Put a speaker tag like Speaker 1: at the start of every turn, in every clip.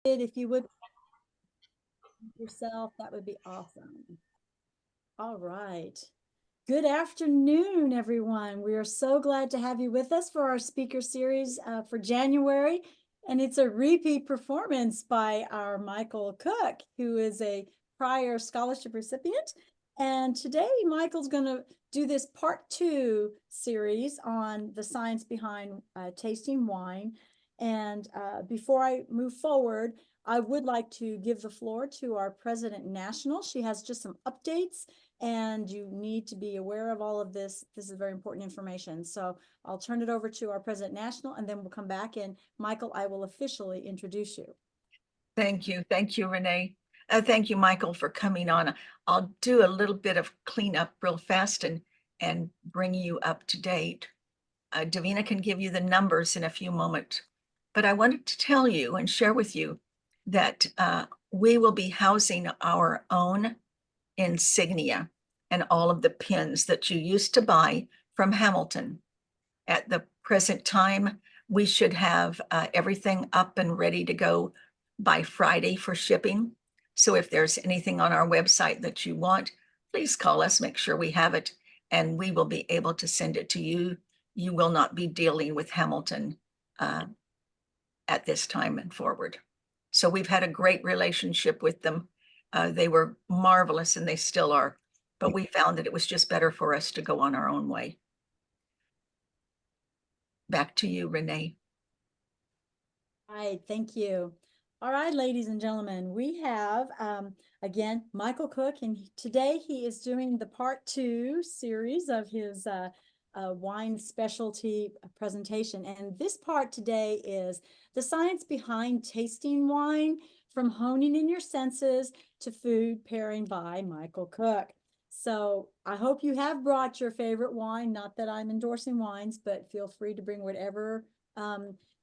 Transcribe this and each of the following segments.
Speaker 1: If you would yourself, that would be awesome. All right. Good afternoon, everyone. We are so glad to have you with us for our speaker series for January. And it's a repeat performance by our Michael Cook, who is a prior scholarship recipient. And today, Michael's going to do this part 2 series on the science behind tasting wine. And before I move forward, I would like to give the floor to our President National. She has just some updates, and you need to be aware of all of this. This is very important information. So I'll turn it over to our President National, and then we'll come back. And Michael, I will officially introduce you.
Speaker 2: Thank you. Thank you, Renee. Thank you, Michael, for coming on. I'll do a little bit of cleanup real fast and bring you up to date. Davina can give you the numbers in a few moments, but I wanted to tell you and share with you that we will be housing our own insignia and all of the pins that you used to buy from Hamilton. At the present time, we should have everything up and ready to go by Friday for shipping. So if there's anything on our website that you want, please call us, make sure we have it, and we will be able to send it to you. You will not be dealing with Hamilton at this time and forward. So we've had a great relationship with them. They were marvelous, and they still are, but we found that it was just better for us to go on our own way. Back to you, Renee.
Speaker 1: All right, thank you. All right, ladies and gentlemen, we have, again, Michael Cook, and today he is doing the part 2 series of his wine specialty presentation. And this part today is the science behind tasting wine, from honing in your senses to food pairing by Michael Cook. So I hope you have brought your favorite wine. Not that I'm endorsing wines, but feel free to bring whatever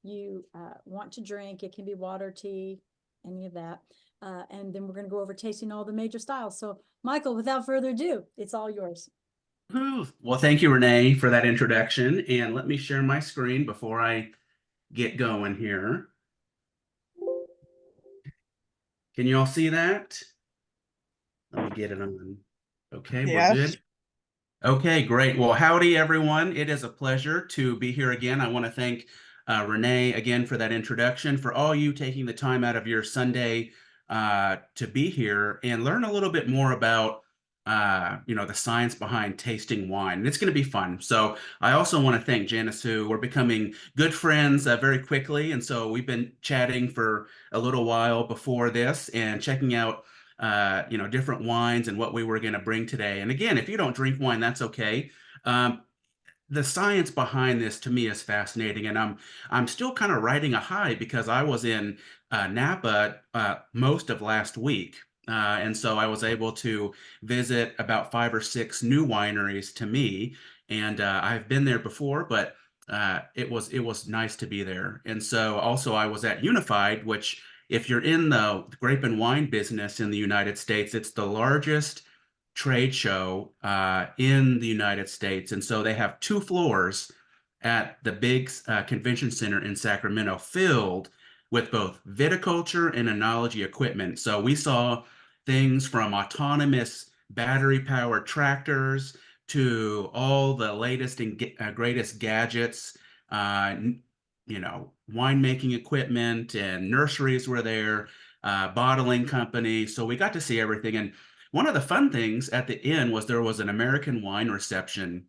Speaker 1: you want to drink. It can be water, tea, any of that. And then we're going to go over tasting all the major styles. So Michael, without further ado, it's all yours.
Speaker 3: Well, thank you, Renee, for that introduction. And let me share my screen before I get going here. Can you all see that? Let me get it on. Okay,
Speaker 4: Yes.
Speaker 3: we're good. Okay, great. Well, howdy, everyone. It is a pleasure to be here again. I want to thank Renee again for that introduction, for all you taking the time out of your Sunday to be here and learn a little bit more about the science behind tasting wine. And it's going to be fun. So I also want to thank Janice, who we're becoming good friends very quickly. And so we've been chatting for a little while before this and checking out different wines and what we were going to bring today. And again, if you don't drink wine, that's okay. The science behind this to me is fascinating, and I'm still kind of riding a high because I was in Napa most of last week. And so I was able to visit about 5 or 6 new wineries to me, and I've been there before, but it was nice to be there. And so also I was at Unified, which, if you're in the grape and wine business in the United States, it's the largest trade show in the United States. And so they have 2 floors at the big convention center in Sacramento filled with both viticulture and enology equipment. So we saw things from autonomous battery-powered tractors to all the latest and greatest gadgets, winemaking equipment, and nurseries were there, bottling companies. So we got to see everything. And one of the fun things at the end was there was an American wine reception,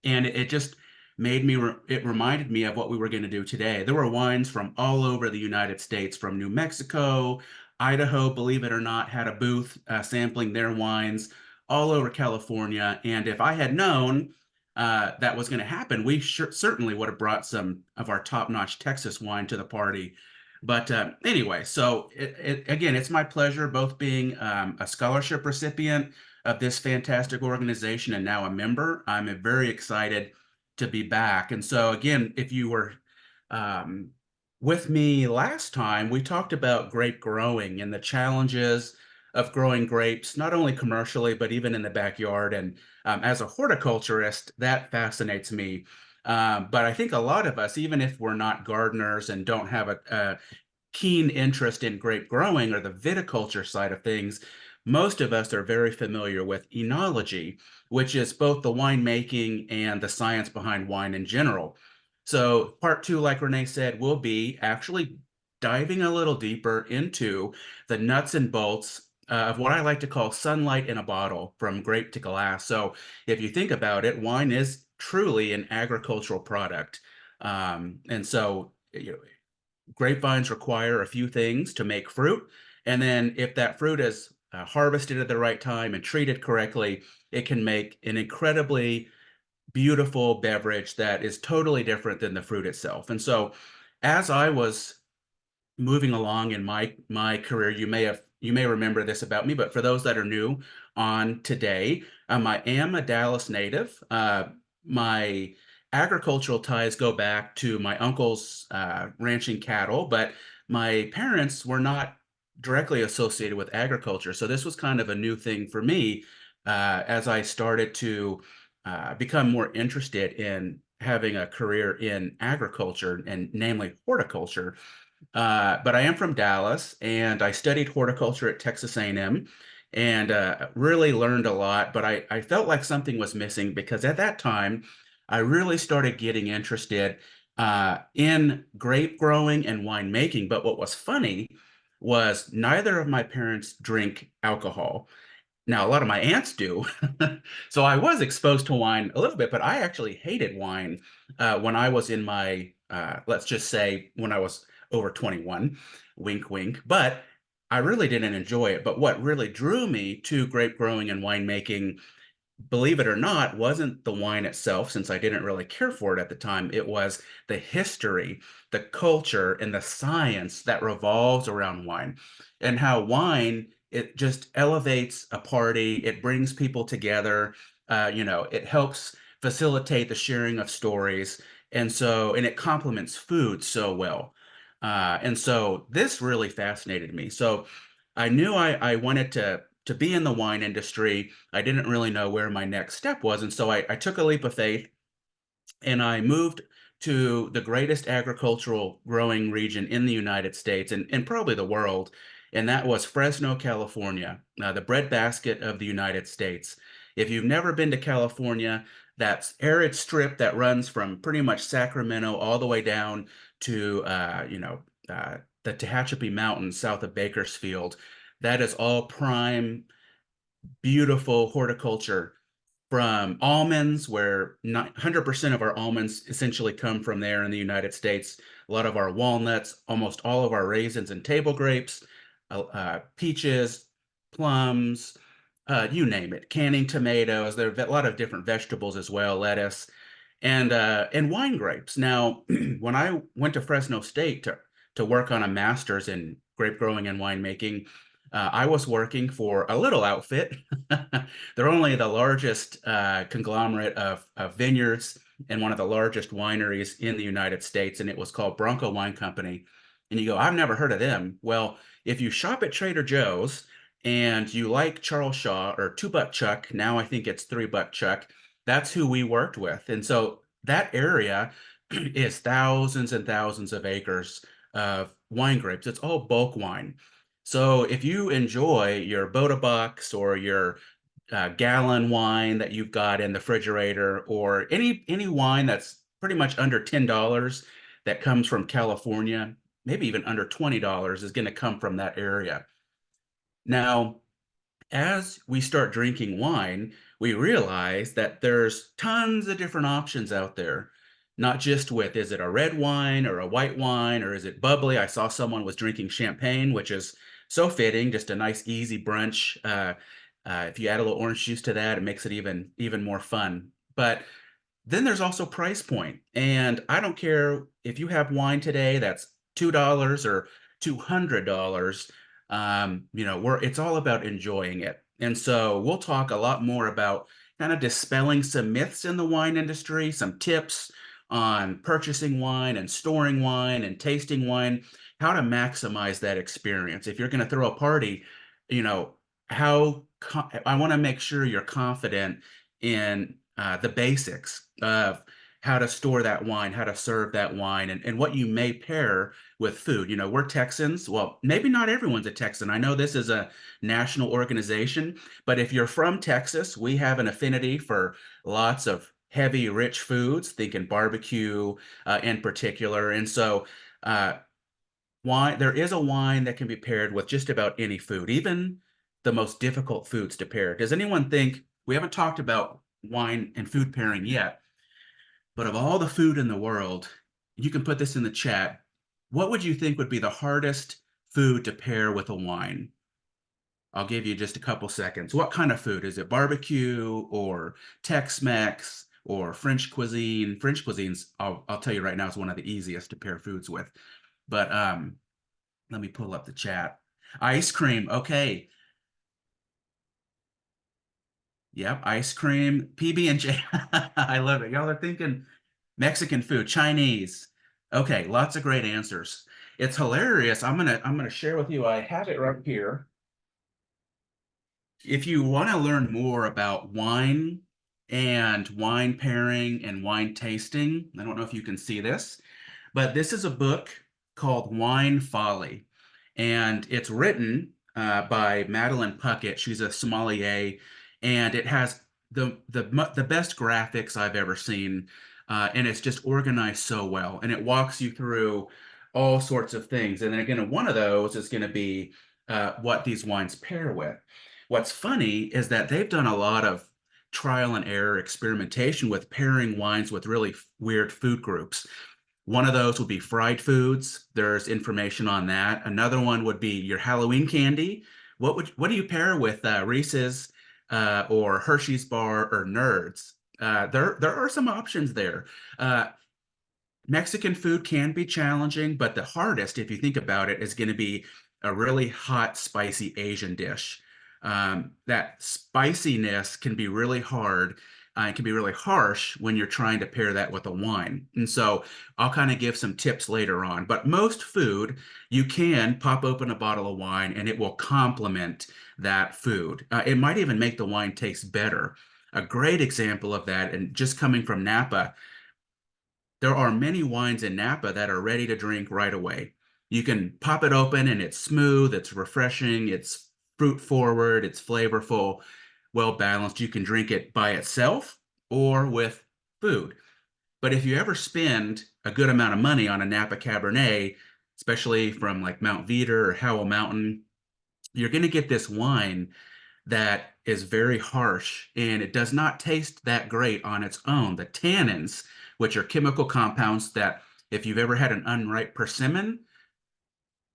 Speaker 3: and it just made me, it reminded me of what we were going to do today. There were wines from all over the United States, from New Mexico, Idaho, believe it or not, had a booth sampling their wines, all over California. And if I had known that was going to happen, we certainly would have brought some of our top-notch Texas wine to the party. But anyway, so again, it's my pleasure, both being a scholarship recipient of this fantastic organization and now a member. I'm very excited to be back. And so again, if you were with me last time, we talked about grape growing and the challenges of growing grapes, not only commercially, but even in the backyard. And as a horticulturist, that fascinates me. But I think a lot of us, even if we're not gardeners and don't have keen interest in grape growing or the viticulture side of things, most of us are very familiar with enology, which is both the winemaking and the science behind wine in general. So part two, like Renee said, will be actually diving a little deeper into the nuts and bolts of what I like to call sunlight in a bottle from grape to glass. So if you think about it, wine is truly an agricultural product. And so, grapevines require a few things to make fruit. And then if that fruit is harvested at the right time and treated correctly, it can make an incredibly beautiful beverage that is totally different than the fruit itself. And so as I was moving along in my career, you may remember this about me, but for those that are new on today, I am a Dallas native. My agricultural ties go back to my uncle's ranching cattle, but my parents were not directly associated with agriculture. So this was kind of a new thing for me as I started to become more interested in having a career in agriculture and namely horticulture. But I am from Dallas, and I studied horticulture at Texas A&M, and really learned a lot. But I felt like something was missing because at that time, I really started getting interested in grape growing and winemaking. But what was funny was neither of my parents drink alcohol. Now, a lot of my aunts do. So I was exposed to wine a little bit, but I actually hated wine when I was in my, let's just say, when I was over 21, wink, wink. But I really didn't enjoy it. But what really drew me to grape growing and winemaking, believe it or not, wasn't the wine itself, since I didn't really care for it at the time. It was the history, the culture, and the science that revolves around wine, and how wine, it just elevates a party. It brings people together. It helps facilitate the sharing of stories. And it complements food so well. And so this really fascinated me. So I knew I wanted to be in the wine industry. I didn't really know where my next step was. And so I took a leap of faith and I moved to the greatest agricultural growing region in the United States and probably the world. And that was Fresno, California, the breadbasket of the United States. If you've never been to California, that's arid strip that runs from pretty much Sacramento all the way down to, the Tehachapi Mountains south of Bakersfield. That is all prime, beautiful horticulture, from almonds, where 100% of our almonds essentially come from there in the United States. A lot of our walnuts, almost all of our raisins and table grapes, peaches, plums, you name it, canning tomatoes. There are a lot of different vegetables as well, lettuce, and wine grapes. Now, when I went to Fresno State to work on a master's in grape growing and winemaking, I was working for a little outfit. They're only the largest conglomerate of vineyards and one of the largest wineries in the United States, and it was called Bronco Wine Company. And you go, I've never heard of them. Well, if you shop at Trader Joe's and you like Charles Shaw or Two Buck Chuck, now I think it's Three Buck Chuck, that's who we worked with. And so that area is thousands and thousands of acres of wine grapes. It's all bulk wine. So if you enjoy your Boda Bucks or your gallon wine that you've got in the refrigerator, or any wine that's pretty much under $10 that comes from California, maybe even under $20, is going to come from that area. Now, as we start drinking wine, we realize that there's tons of different options out there. Not just with, is it a red wine or a white wine, or is it bubbly? I saw someone was drinking champagne, which is so fitting, just a nice easy brunch. If you add a little orange juice to that, it makes it even more fun. But then there's also price point. And I don't care if you have wine today that's $2 or $200. It's all about enjoying it. And so we'll talk a lot more about kind of dispelling some myths in the wine industry, some tips on purchasing wine and storing wine and tasting wine, how to maximize that experience. If you're going to throw a party, you know, I want to make sure you're confident in the basics of how to store that wine, how to serve that wine, and what you may pair with food. You know, we're Texans. Well, maybe not everyone's a Texan. I know this is a national organization, but if you're from Texas, we have an affinity for lots of heavy, rich foods, thinking barbecue in particular. And so wine, there is a wine that can be paired with just about any food, even the most difficult foods to pair. Does anyone think, we haven't talked about wine and food pairing yet, but of all the food in the world, you can put this in the chat. What would you think would be the hardest food to pair with a wine? I'll give you just a couple seconds. What kind of food? Is it barbecue or Tex-Mex or French cuisine? French cuisine's, I'll tell you right now, is one of the easiest to pair foods with. But let me pull up the chat. Ice cream. Okay. Yep, ice cream, PB&J. I love it. Y'all are thinking Mexican food, Chinese. Okay, lots of great answers. It's hilarious. I'm gonna share with you. I have it right here. If you want to learn more about wine and wine pairing and wine tasting, I don't know if you can see this, but this is a book called Wine Folly, and it's written by Madeline Puckett. She's a sommelier, and it has the best graphics I've ever seen, and it's just organized so well, and it walks you through all sorts of things. And then again, one of those is going to be what these wines pair with. What's funny is that they've done a lot of trial and error experimentation with pairing wines with really weird food groups. One of those would be fried foods. There's information on that. Another one would be your Halloween candy. What do you pair with Reese's or Hershey's bar or Nerds? There are some options there. Mexican food can be challenging, but the hardest, if you think about it, is going to be a really hot, spicy Asian dish. That spiciness can be really hard. It can be really harsh when you're trying to pair that with a wine. And so I'll kind of give some tips later on. But most food, you can pop open a bottle of wine and it will complement that food. It might even make the wine taste better. A great example of that, and just coming from Napa, there are many wines in Napa that are ready to drink right away. You can pop it open and it's smooth, it's refreshing, it's fruit forward, it's flavorful, well balanced. You can drink it by itself or with food. But if you ever spend a good amount of money on a Napa Cabernet, especially from like Mount Veeder or Howell Mountain, you're going to get this wine that is very harsh and it does not taste that great on its own. The tannins, which are chemical compounds that if you've ever had an unripe persimmon,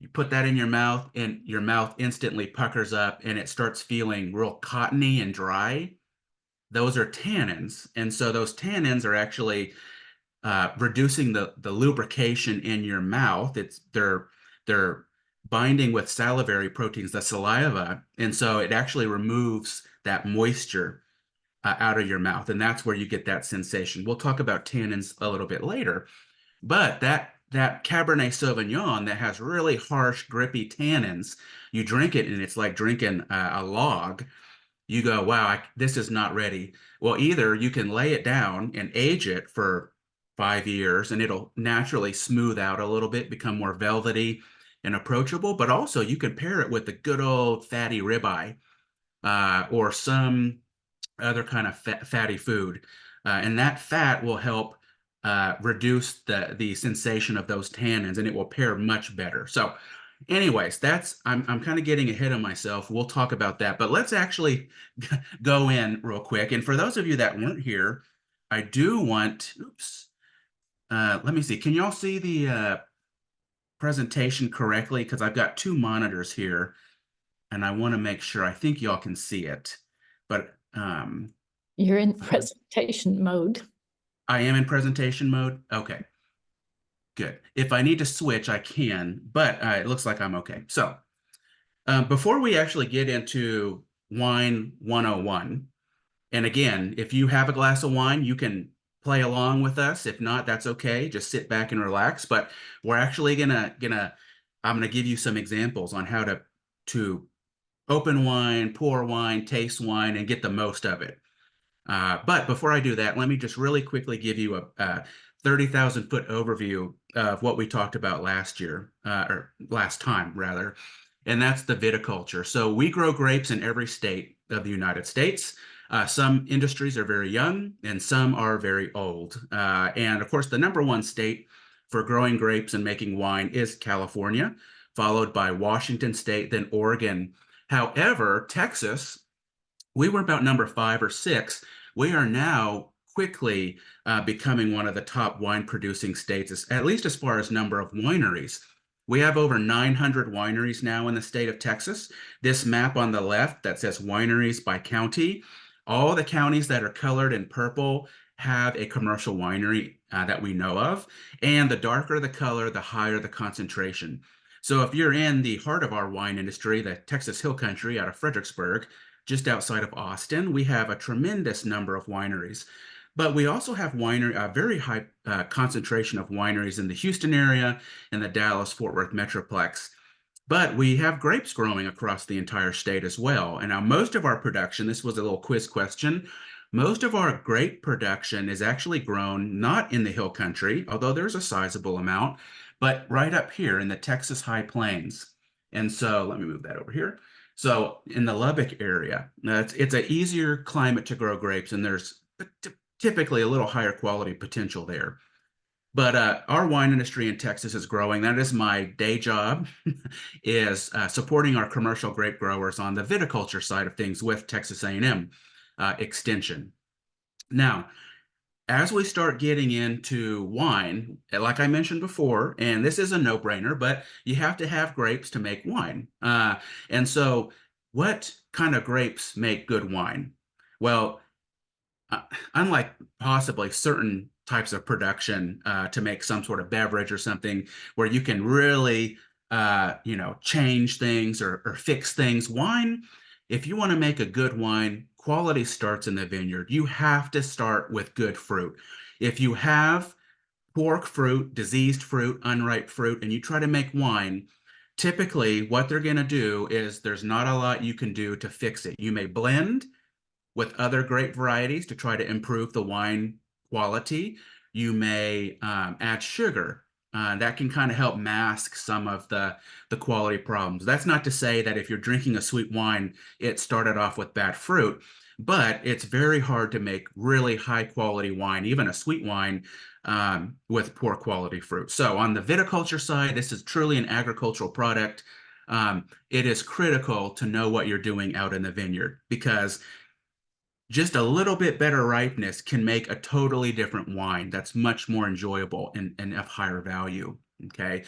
Speaker 3: you put that in your mouth and your mouth instantly puckers up and it starts feeling real cottony and dry. Those are tannins. And so those tannins are actually reducing the lubrication in your mouth. They're binding with salivary proteins, the saliva, and so it actually removes that moisture out of your mouth, and that's where you get that sensation. We'll talk about tannins a little bit later, but that Cabernet Sauvignon that has really harsh, grippy tannins, you drink it and it's like drinking a log. You go, wow, this is not ready. Well, either you can lay it down and age it for 5 years and it'll naturally smooth out a little bit, become more velvety and approachable, but also you can pair it with the good old fatty ribeye or some other kind of fatty food. And that fat will help reduce the sensation of those tannins and it will pair much better. So anyways, I'm kind of getting ahead of myself. We'll talk about that, but let's actually go in real quick. And for those of you that weren't here, I do want, let me see. Can y'all see the presentation correctly? Because I've got two monitors here and I want to make sure. I think y'all can see it, but
Speaker 4: you're in presentation mode.
Speaker 3: I am in presentation mode. Okay, good. If I need to switch, I can, but it looks like I'm okay. So before we actually get into Wine 101, and again, if you have a glass of wine, you can play along with us. If not, that's okay. Just sit back and relax. But we're actually I'm gonna give you some examples on how to open wine, pour wine, taste wine, and get the most of it. But before I do that, let me just really quickly give you a 30,000 foot overview of what we talked about last year, or last time rather, and that's the viticulture. So we grow grapes in every state of the United States. Some industries are very young and some are very old. And of course, the number one state for growing grapes and making wine is California, followed by Washington State, then Oregon. However, Texas, we were about number 5 or 6. We are now quickly becoming one of the top wine producing states, at least as far as number of wineries. We have over 900 wineries now in the state of Texas. This map on the left that says wineries by county, all the counties that are colored in purple have a commercial winery that we know of. And the darker the color, the higher the concentration. So if you're in the heart of our wine industry, the Texas Hill Country out of Fredericksburg, just outside of Austin, we have a tremendous number of wineries. But we also have a very high concentration of wineries in the Houston area and the Dallas-Fort Worth Metroplex. But we have grapes growing across the entire state as well. And now most of our production, this was a little quiz question, most of our grape production is actually grown not in the Hill Country, although there's a sizable amount, but right up here in the Texas High Plains. And so let me move that over here. So in the Lubbock area, it's an easier climate to grow grapes, and there's typically a little higher quality potential there. But our wine industry in Texas is growing. That is my day job, is supporting our commercial grape growers on the viticulture side of things with Texas A&M Extension. Now, as we start getting into wine, like I mentioned before, and this is a no-brainer, but you have to have grapes to make wine. And so what kind of grapes make good wine? Well, unlike possibly certain types of production to make some sort of beverage or something where you can really, change things or fix things, wine, if you want to make a good wine, quality starts in the vineyard. You have to start with good fruit. If you have poor fruit, diseased fruit, unripe fruit, and you try to make wine, typically what they're going to do is there's not a lot you can do to fix it. You may blend with other grape varieties to try to improve the wine quality. You may add sugar. That can kind of help mask some of the quality problems. That's not to say that if you're drinking a sweet wine, it started off with bad fruit, but it's very hard to make really high quality wine, even a sweet wine, with poor quality fruit. So on the viticulture side, this is truly an agricultural product. It is critical to know what you're doing out in the vineyard, because just a little bit better ripeness can make a totally different wine that's much more enjoyable and of higher value. Okay.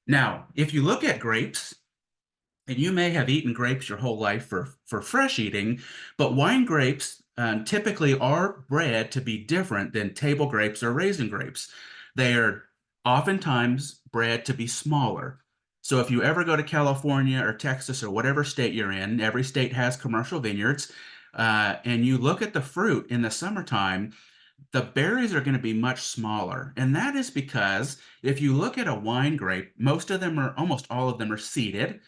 Speaker 3: Now, if you look at grapes, and you may have eaten grapes your whole life for fresh eating, but wine grapes typically are bred to be different than table grapes or raisin grapes. They are oftentimes bred to be smaller. So if you ever go to California or Texas or whatever state you're in, every state has commercial vineyards, and you look at the fruit in the summertime, the berries are going to be much smaller. And that is because if you look at a wine grape, almost all of them are seeded.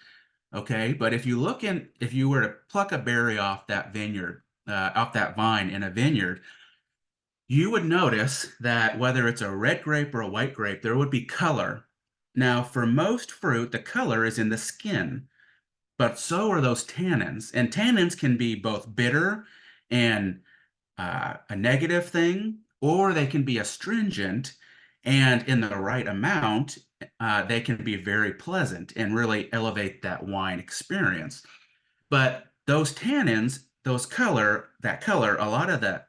Speaker 3: Okay, but if you were to pluck a berry off that vine in a vineyard, you would notice that whether it's a red grape or a white grape, there would be color. Now, for most fruit, the color is in the skin, but so are those tannins. And tannins can be both bitter and a negative thing, or they can be astringent, and in the right amount, they can be very pleasant and really elevate that wine experience. But those tannins, that color, a lot of the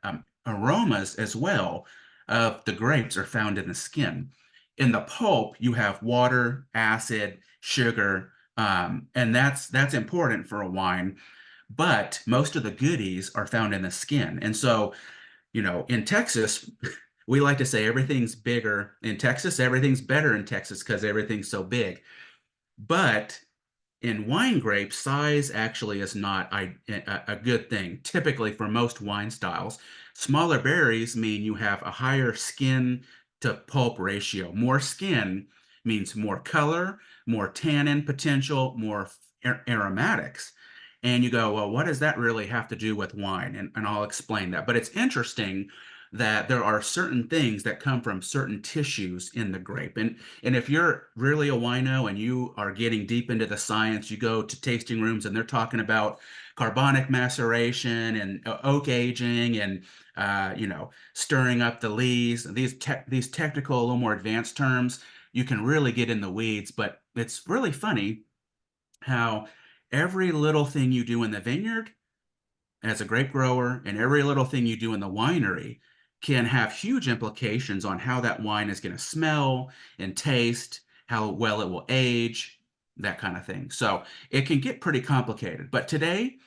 Speaker 3: aromas as well of the grapes are found in the skin. In the pulp, you have water, acid, sugar, and that's important for a wine. But most of the goodies are found in the skin. And so, in Texas, we like to say everything's bigger in Texas, everything's better in Texas because everything's so big. But in wine grapes, size actually is not a good thing. Typically, for most wine styles, smaller berries mean you have a higher skin to pulp ratio. More skin means more color, more tannin potential, more aromatics. And you go, well, what does that really have to do with wine? And I'll explain that. But it's interesting that there are certain things that come from certain tissues in the grape. And if you're really a wino and you are getting deep into the science, you go to tasting rooms and they're talking about carbonic maceration and oak aging and stirring up the lees. These technical, a little more advanced terms, you can really get in the weeds. But it's really funny how every little thing you do in the vineyard as a grape grower and every little thing you do in the winery can have huge implications on how that wine is going to smell and taste, how well it will age, that kind of thing. So it can get pretty complicated. But today,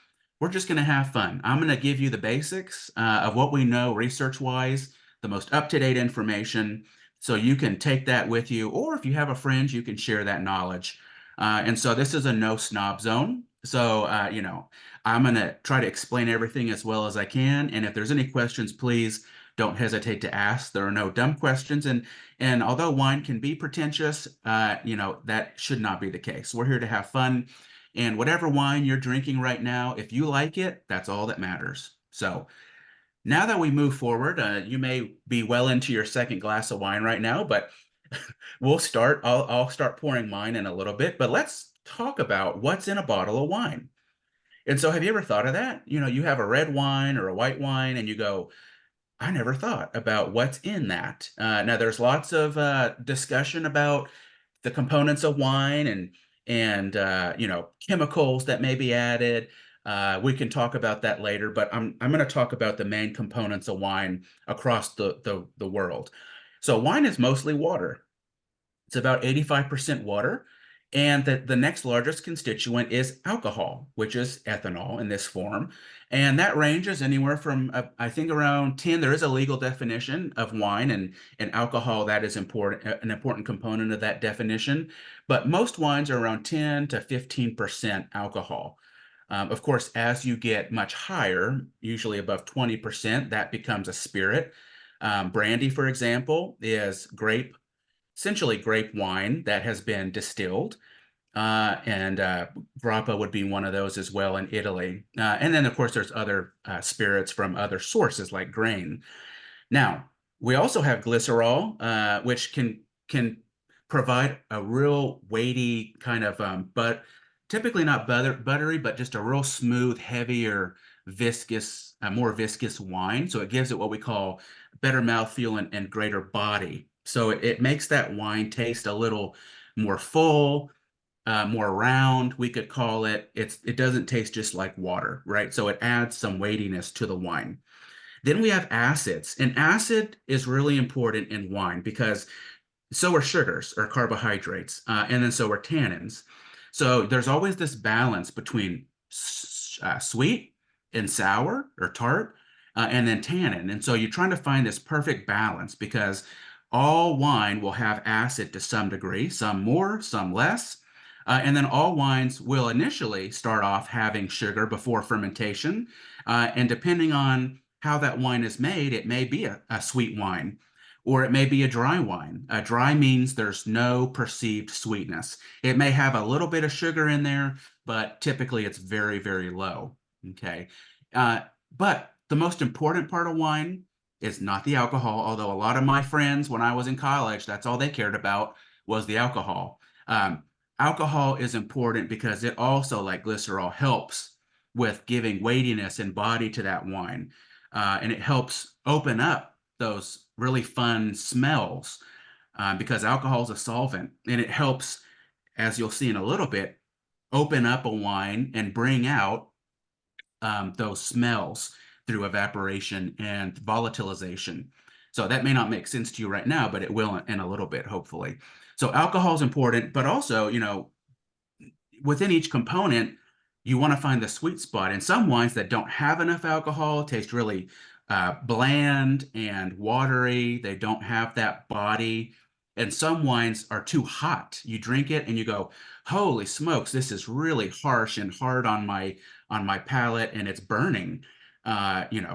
Speaker 3: we're just going to have fun. I'm going to give you the basics of what we know research-wise, the most up-to-date information, so you can take that with you, or if you have a friend, you can share that knowledge. And so this is a no snob zone. So, I'm going to try to explain everything as well as I can. And if there's any questions, please don't hesitate to ask. There are no dumb questions. And although wine can be pretentious, that should not be the case. We're here to have fun. And whatever wine you're drinking right now, if you like it, that's all that matters. So now that we move forward, you may be well into your second glass of wine right now, but we'll start. I'll start pouring mine in a little bit, but let's talk about what's in a bottle of wine. And so have you ever thought of that? You have a red wine or a white wine and you go, I never thought about what's in that. Now there's lots of discussion about the components of wine and chemicals that may be added. We can talk about that later, but I'm going to talk about the main components of wine across the world. So wine is mostly water. It's about 85% water. And the next largest constituent is alcohol, which is ethanol in this form. And that ranges anywhere from, I think, around 10. There is a legal definition of wine, and alcohol, that is important, an important component of that definition. But most wines are around 10 to 15% alcohol. Of course, as you get much higher, usually above 20%, that becomes a spirit. Brandy, for example, is essentially grape wine that has been distilled. And grappa would be one of those as well in Italy. And then, of course, there's other spirits from other sources like grain. Now, we also have glycerol, which can provide a real weighty kind of, but typically not buttery, but just a real smooth, heavier, viscous, more viscous wine. So it gives it what we call better mouthfeel and greater body. So it makes that wine taste a little more full, more round, we could call it. It doesn't taste just like water, right? So it adds some weightiness to the wine. Then we have acids, and acid is really important in wine because so are sugars or carbohydrates, and then so are tannins. So there's always this balance between sweet and sour or tart, and then tannin. And so you're trying to find this perfect balance because all wine will have acid to some degree, some more, some less. And then all wines will initially start off having sugar before fermentation. And depending on how that wine is made, it may be a sweet wine or it may be a dry wine. Dry means there's no perceived sweetness. It may have a little bit of sugar in there, but typically it's very, very low. Okay. But the most important part of wine is not the alcohol, although a lot of my friends, when I was in college, that's all they cared about was the alcohol. Alcohol is important because it also, like glycerol, helps with giving weightiness and body to that wine. And it helps open up those really fun smells because alcohol is a solvent. And it helps, as you'll see in a little bit, open up a wine and bring out those smells through evaporation and volatilization. So that may not make sense to you right now, but it will in a little bit, hopefully. So alcohol is important, but also, within each component, you want to find the sweet spot. And some wines that don't have enough alcohol taste really bland and watery. They don't have that body. And some wines are too hot. You drink it and you go, holy smokes, this is really harsh and hard on my palate and it's burning.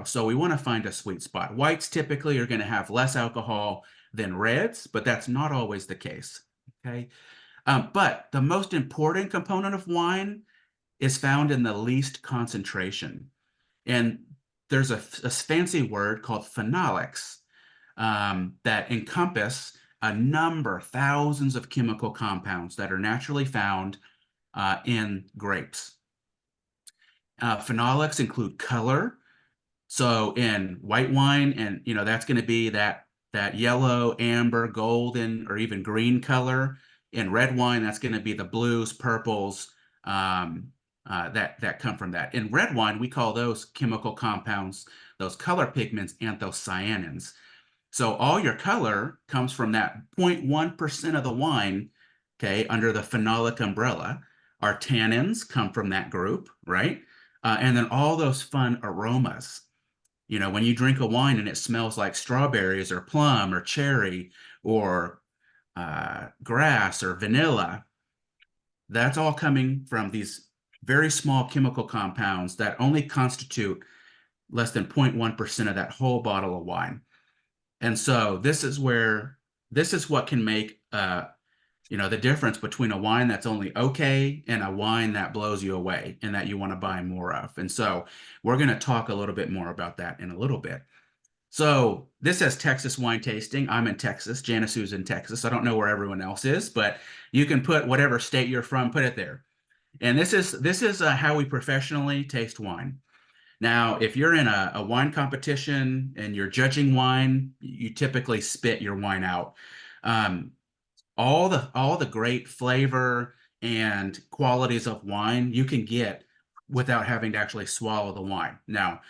Speaker 3: So we want to find a sweet spot. Whites typically are going to have less alcohol than reds, but that's not always the case. Okay. But the most important component of wine is found in the least concentration. And there's a fancy word called phenolics that encompass a number, thousands of chemical compounds that are naturally found in grapes. Phenolics include color. So in white wine, and that's going to be that yellow, amber, golden, or even green color. In red wine, that's going to be the blues, purples that come from that. In red wine, we call those chemical compounds, those color pigments, anthocyanins. So all your color comes from that 0.1% of the wine, okay, under the phenolic umbrella. Our tannins come from that group, right? And then all those fun aromas. When you drink a wine and it smells like strawberries or plum or cherry or grass or vanilla, that's all coming from these very small chemical compounds that only constitute less than 0.1% of that whole bottle of wine. And so this is what can make the difference between a wine that's only okay and a wine that blows you away and that you want to buy more of. And so we're going to talk a little bit more about that in a little bit. So this says Texas wine tasting. I'm in Texas. Janice is in Texas. I don't know where everyone else is, but you can put whatever state you're from, put it there. And this is how we professionally taste wine. Now, if you're in a wine competition and you're judging wine, you typically spit your wine out. All the great flavor and qualities of wine you can get without having to actually swallow the wine. Now,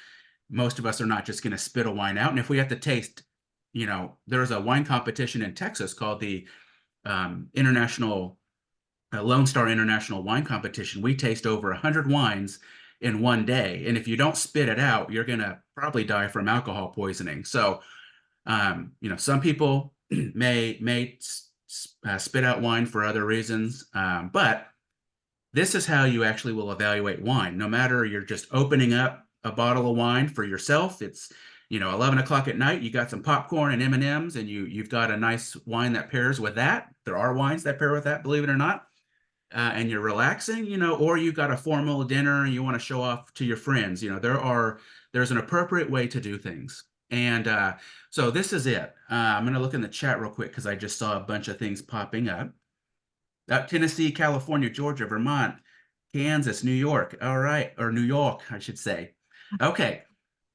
Speaker 3: most of us are not just going to spit a wine out. And if we have to taste, there's a wine competition in Texas called the Lone Star International Wine Competition. We taste over 100 wines in one day. And if you don't spit it out, you're going to probably die from alcohol poisoning. So, some people may spit out wine for other reasons, but this is how you actually will evaluate wine. No matter you're just opening up a bottle of wine for yourself, it's 11 o'clock at night, you got some popcorn and M&Ms, and you've got a nice wine that pairs with that. There are wines that pair with that, believe it or not. And you're relaxing, or you've got a formal dinner and you want to show off to your friends. There's an appropriate way to do things. And so this is it. I'm going to look in the chat real quick because I just saw a bunch of things popping up. Tennessee, California, Georgia, Vermont, Kansas, New York. All right. Or New York, I should say. Okay.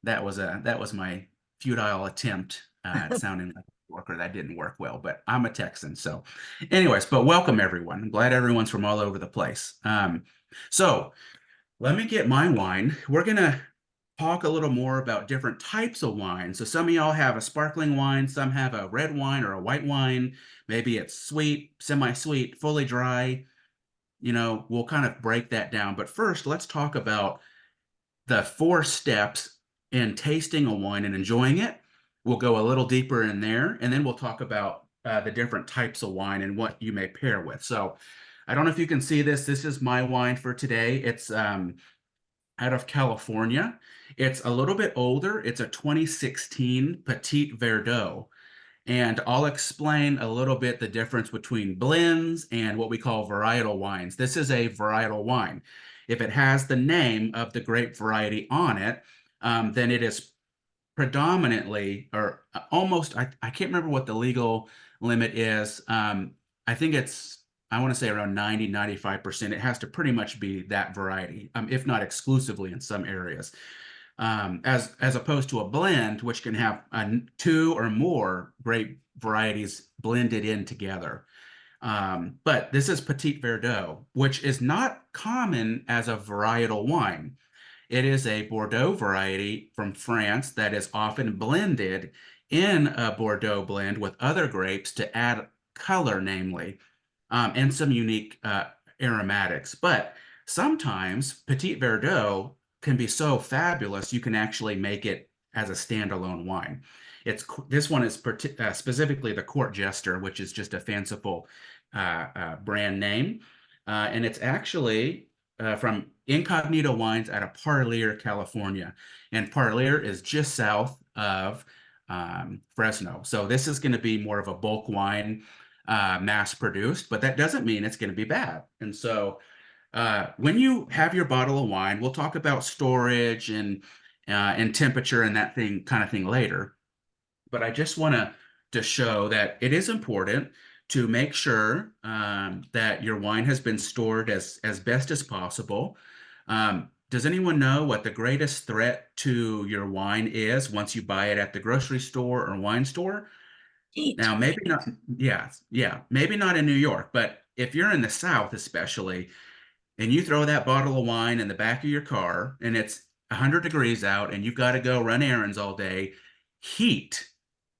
Speaker 3: That was my futile attempt at sounding like a New Yorker. That didn't work well, but I'm a Texan. So anyways, but welcome everyone. I'm glad everyone's from all over the place. So let me get my wine. We're going to talk a little more about different types of wine. So some of y'all have a sparkling wine, some have a red wine or a white wine. Maybe it's sweet, semi-sweet, fully dry. We'll kind of break that down. But first, let's talk about the 4 steps in tasting a wine and enjoying it. We'll go a little deeper in there, and then we'll talk about the different types of wine and what you may pair with. So I don't know if you can see this. This is my wine for today. It's out of California. It's a little bit older. It's a 2016 Petit Verdot. And I'll explain a little bit the difference between blends and what we call varietal wines. This is a varietal wine. If it has the name of the grape variety on it, then it is predominantly or almost, I can't remember what the legal limit is. I think I want to say around 90-95%. It has to pretty much be that variety, if not exclusively in some areas. As opposed to a blend, which can have 2 or more grape varieties blended in together. But this is Petit Verdot, which is not common as a varietal wine. It is a Bordeaux variety from France that is often blended in a Bordeaux blend with other grapes to add color, namely, and some unique aromatics. But sometimes Petit Verdot can be so fabulous, you can actually make it as a standalone wine. This one is specifically the Court Jester, which is just a fanciful brand name. And it's actually from Incognito Wines out of Parlier, California. And Parlier is just south of Fresno. So this is going to be more of a bulk wine, mass produced, but that doesn't mean it's going to be bad. And so when you have your bottle of wine, we'll talk about storage and temperature and that thing kind of thing later. But I just want to show that it is important to make sure that your wine has been stored as best as possible. Does anyone know what the greatest threat to your wine is once you buy it at the grocery store or wine store?
Speaker 2: Heat.
Speaker 3: Now, maybe not, yeah, maybe not in New York, but if you're in the South especially, and you throw that bottle of wine in the back of your car and it's 100 degrees out and you've got to go run errands all day, heat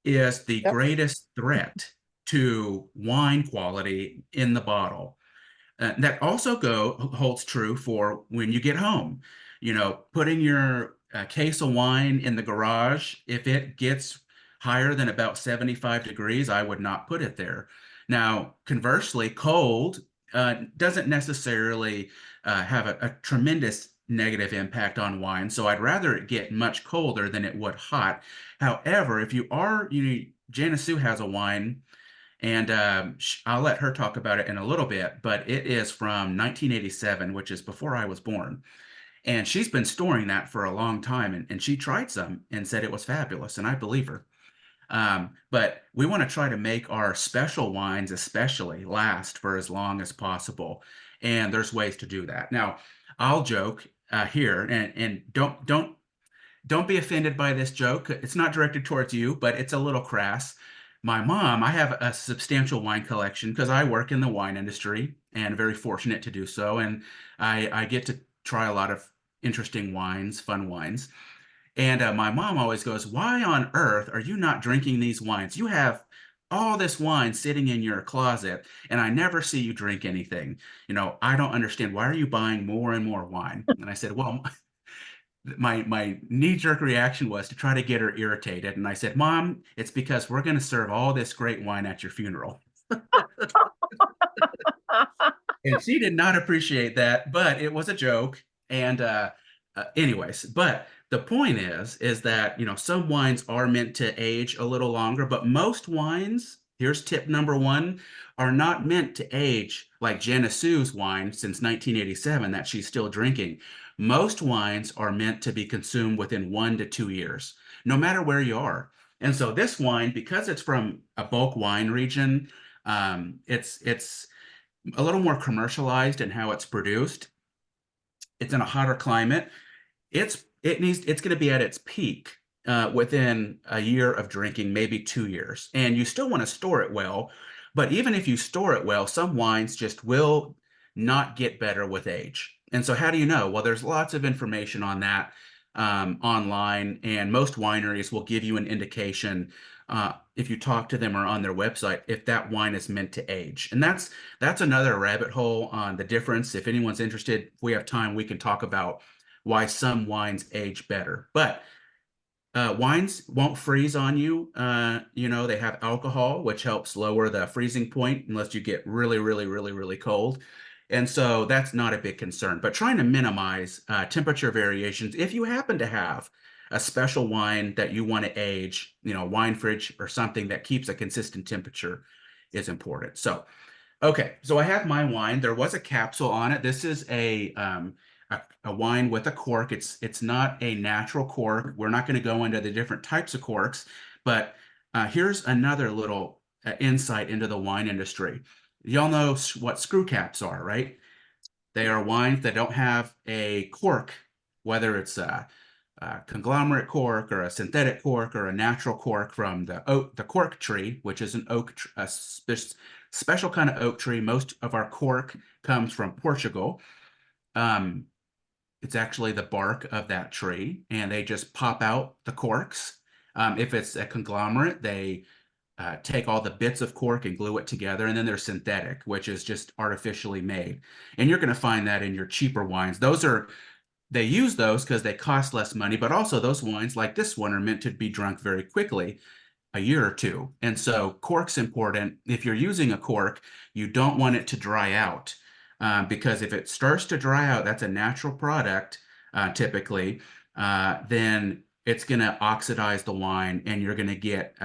Speaker 3: is the
Speaker 2: Yep.
Speaker 3: greatest threat to wine quality in the bottle. That also holds true for when you get home. You know, putting your case of wine in the garage, if it gets higher than about 75 degrees, I would not put it there. Now, conversely, cold doesn't necessarily have a tremendous negative impact on wine. So I'd rather it get much colder than it would hot. However, if you are, Jana Sue has a wine, and I'll let her talk about it in a little bit, but it is from 1987, which is before I was born. And she's been storing that for a long time, and she tried some and said it was fabulous, and I believe her. But we want to try to make our special wines especially last for as long as possible. And there's ways to do that. Now, I'll joke here, and don't be offended by this joke. It's not directed towards you, but it's a little crass. My mom, I have a substantial wine collection because I work in the wine industry and very fortunate to do so. And I get to try a lot of interesting wines, fun wines. And my mom always goes, "Why on earth are you not drinking these wines? You have all this wine sitting in your closet, and I never see you drink anything. I don't understand. Why are you buying more and more wine?" And I said, "Well, my knee-jerk reaction was to try to get her irritated. And I said, "Mom, it's because we're going to serve all this great wine at your funeral." And she did not appreciate that, but it was a joke. And anyways, but the point is that, some wines are meant to age a little longer, but most wines, here's tip number one, are not meant to age like Jana Sue's wine since 1987 that she's still drinking. Most wines are meant to be consumed within 1 to 2 years, no matter where you are. And so this wine, because it's from a bulk wine region, it's a little more commercialized in how it's produced. It's in a hotter climate. It's going to be at its peak within a year of drinking, maybe 2 years. And you still want to store it well, but even if you store it well, some wines just will not get better with age. And so how do you know? Well, there's lots of information on that online, and most wineries will give you an indication if you talk to them or on their website if that wine is meant to age. And that's another rabbit hole on the difference. If anyone's interested, if we have time, we can talk about why some wines age better. But wines won't freeze on you. They have alcohol, which helps lower the freezing point unless you get really, really, really, really cold. And so that's not a big concern. But trying to minimize temperature variations, if you happen to have a special wine that you want to age, wine fridge or something that keeps a consistent temperature is important. So, okay, so I have my wine. There was a capsule on it. This is a wine with a cork. It's not a natural cork. We're not going to go into the different types of corks, but here's another little insight into the wine industry. Y'all know what screw caps are, right? They are wines that don't have a cork, whether it's a conglomerate cork or a synthetic cork or a natural cork from the cork tree, which is an oak, a special kind of oak tree. Most of our cork comes from Portugal. It's actually the bark of that tree, and they just pop out the corks. If it's a conglomerate, they take all the bits of cork and glue it together, and then they're synthetic, which is just artificially made. And you're going to find that in your cheaper wines. They use those because they cost less money, but also those wines like this one are meant to be drunk very quickly, a year or two. And so cork's important. If you're using a cork, you don't want it to dry out because if it starts to dry out, that's a natural product typically, then it's going to oxidize the wine and you're going to get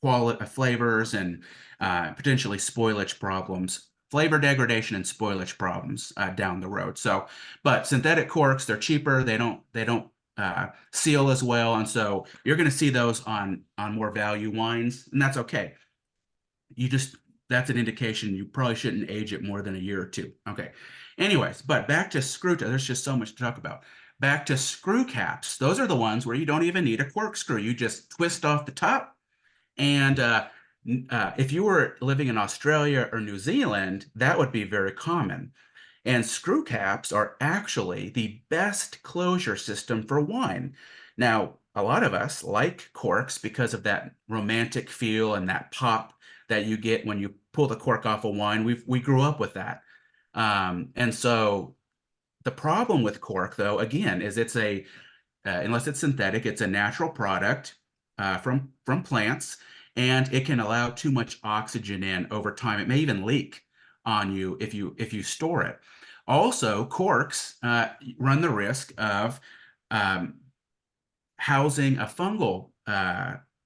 Speaker 3: quality flavors and potentially spoilage problems flavor degradation and spoilage problems down the road. So, but synthetic corks, they're cheaper. They don't seal as well, and so you're going to see those on more value wines, and that's okay. That's an indication you probably shouldn't age it more than a year or two. Okay. Anyways, but back to screw. There's just so much to talk about. Back to screw caps. Those are the ones where you don't even need a corkscrew. You just twist off the top. And if you were living in Australia or New Zealand, that would be very common. And screw caps are actually the best closure system for wine. Now, a lot of us like corks because of that romantic feel and that pop that you get when you pull the cork off a wine. We grew up with that. And so the problem with cork, though, again, is it's unless it's synthetic, it's a natural product from plants, and it can allow too much oxygen in over time. It may even leak on you if you store it. Also, corks run the risk of housing a fungal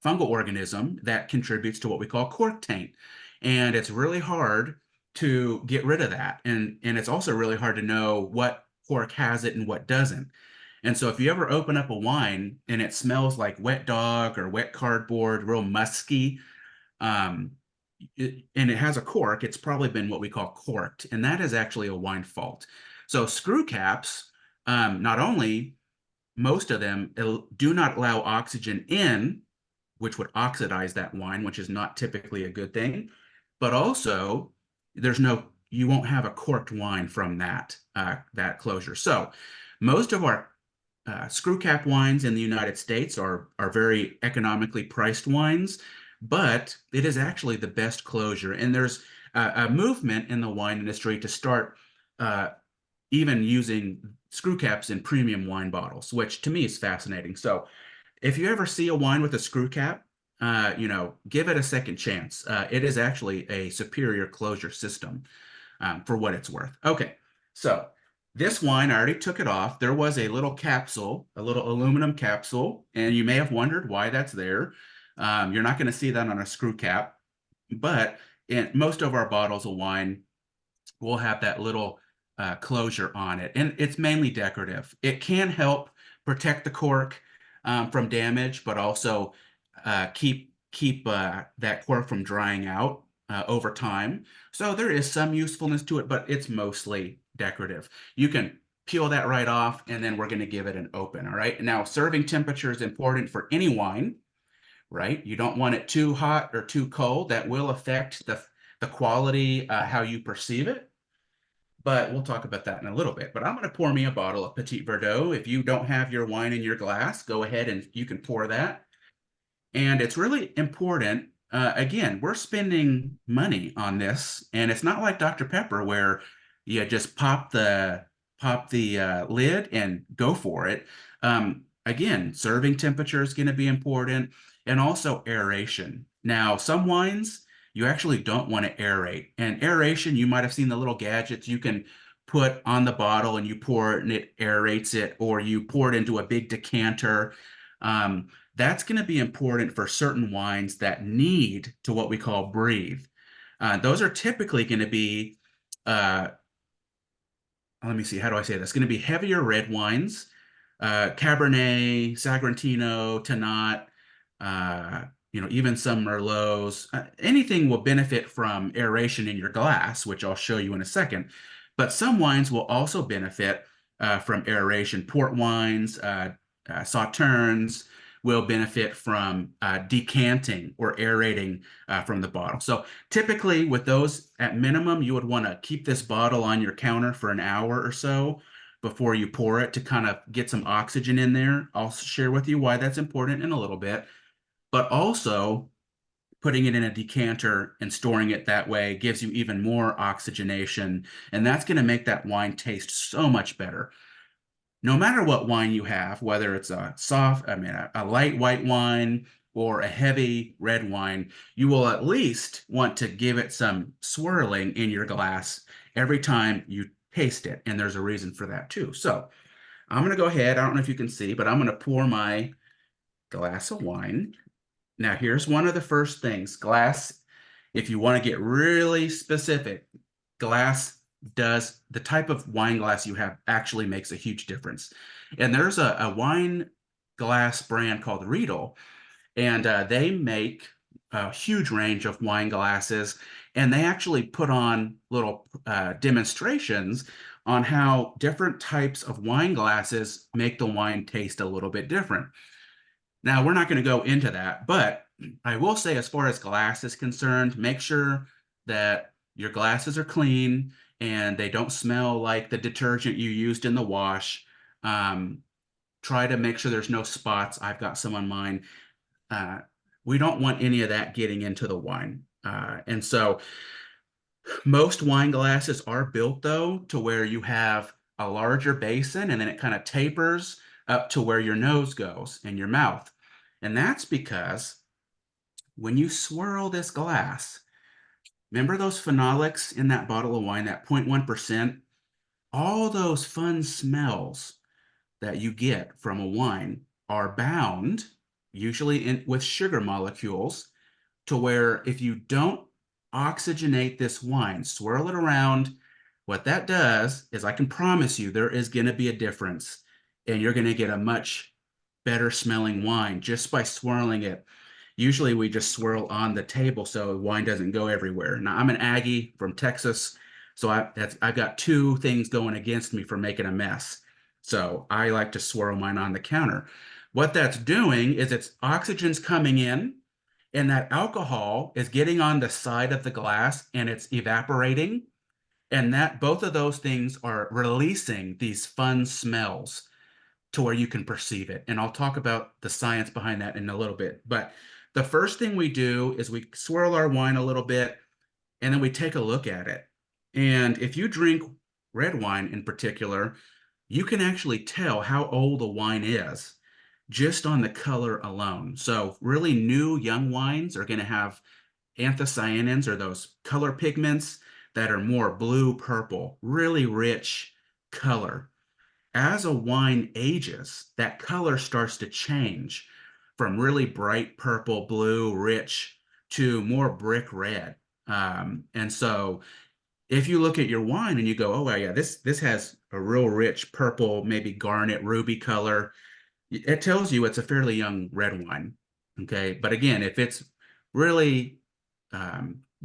Speaker 3: organism that contributes to what we call cork taint, and it's really hard to get rid of that. And it's also really hard to know what cork has it and what doesn't. And so if you ever open up a wine and it smells like wet dog or wet cardboard, real musky, and it has a cork, it's probably been what we call corked, and that is actually a wine fault. So screw caps, not only most of them do not allow oxygen in, which would oxidize that wine, which is not typically a good thing, but also you won't have a corked wine from that closure. So most of our screw cap wines in the United States are very economically priced wines, but it is actually the best closure. And there's a movement in the wine industry to start even using screw caps in premium wine bottles, which to me is fascinating. So if you ever see a wine with a screw cap, give it a second chance. It is actually a superior closure system for what it's worth. Okay, so this wine, I already took it off. There was a little capsule, a little aluminum capsule, and you may have wondered why that's there. You're not going to see that on a screw cap, but in most of our bottles of wine will have that little closure on it, and it's mainly decorative. It can help protect the cork from damage, but also keep that cork from drying out over time. So there is some usefulness to it, but it's mostly decorative. You can peel that right off, and then we're going to give it an open. All right. Now, serving temperature is important for any wine, right? You don't want it too hot or too cold. That will affect the quality, how you perceive it. But we'll talk about that in a little bit. But I'm going to pour me a bottle of Petit Verdot. If you don't have your wine in your glass, go ahead and you can pour that. And it's really important. Again, we're spending money on this, and it's not like Dr. Pepper where you just pop the lid and go for it. Again, serving temperature is going to be important, and also aeration. Now, some wines you actually don't want to aerate, and aeration, you might have seen the little gadgets you can put on the bottle and you pour it and it aerates it, or you pour it into a big decanter. That's going to be important for certain wines that need to what we call breathe. Those are typically going to be, let me see, how do I say this? Going to be heavier red wines, Cabernet, Sagrantino, Tannat, even some Merlots. Anything will benefit from aeration in your glass, which I'll show you in a second. But some wines will also benefit from aeration. Port wines, Sauternes will benefit from decanting or aerating from the bottle. So typically with those at minimum, you would want to keep this bottle on your counter for an hour or so before you pour it to kind of get some oxygen in there. I'll share with you why that's important in a little bit. But also putting it in a decanter and storing it that way gives you even more oxygenation, and that's going to make that wine taste so much better. No matter what wine you have, whether it's a light white wine or a heavy red wine, you will at least want to give it some swirling in your glass every time you taste it, and there's a reason for that too. So I'm going to go ahead, I don't know if you can see, but I'm going to pour my glass of wine. Now, here's one of the first things. Glass, if you want to get really specific, the type of wine glass you have actually makes a huge difference. And there's a wine glass brand called Riedel, and they make a huge range of wine glasses, and they actually put on little demonstrations on how different types of wine glasses make the wine taste a little bit different. Now, we're not going to go into that, but I will say, as far as glass is concerned, make sure that your glasses are clean and they don't smell like the detergent you used in the wash. Try to make sure there's no spots. I've got some on mine. We don't want any of that getting into the wine. And so most wine glasses are built, though, to where you have a larger basin and then it kind of tapers up to where your nose goes and your mouth. And that's because when you swirl this glass, remember those phenolics in that bottle of wine, that 0.1%? All those fun smells that you get from a wine are bound, usually with sugar molecules, to where if you don't oxygenate this wine, swirl it around, what that does is, I can promise you, there is going to be a difference, and you're going to get a much better smelling wine just by swirling it. Usually we just swirl on the table so wine doesn't go everywhere. Now, I'm an Aggie from Texas, so I've got two things going against me for making a mess. So I like to swirl mine on the counter. What that's doing is it's oxygen's coming in, and that alcohol is getting on the side of the glass and it's evaporating. And that both of those things are releasing these fun smells to where you can perceive it. And I'll talk about the science behind that in a little bit. But the first thing we do is we swirl our wine a little bit, and then we take a look at it. And if you drink red wine in particular, you can actually tell how old a wine is just on the color alone. So really new young wines are going to have anthocyanins, or those color pigments that are more blue purple, really rich color. As a wine ages, that color starts to change from really bright purple, blue, rich to more brick red. And so if you look at your wine and you go, oh, yeah, this has a real rich purple, maybe garnet, ruby color, it tells you it's a fairly young red wine. Okay. But again, if it's really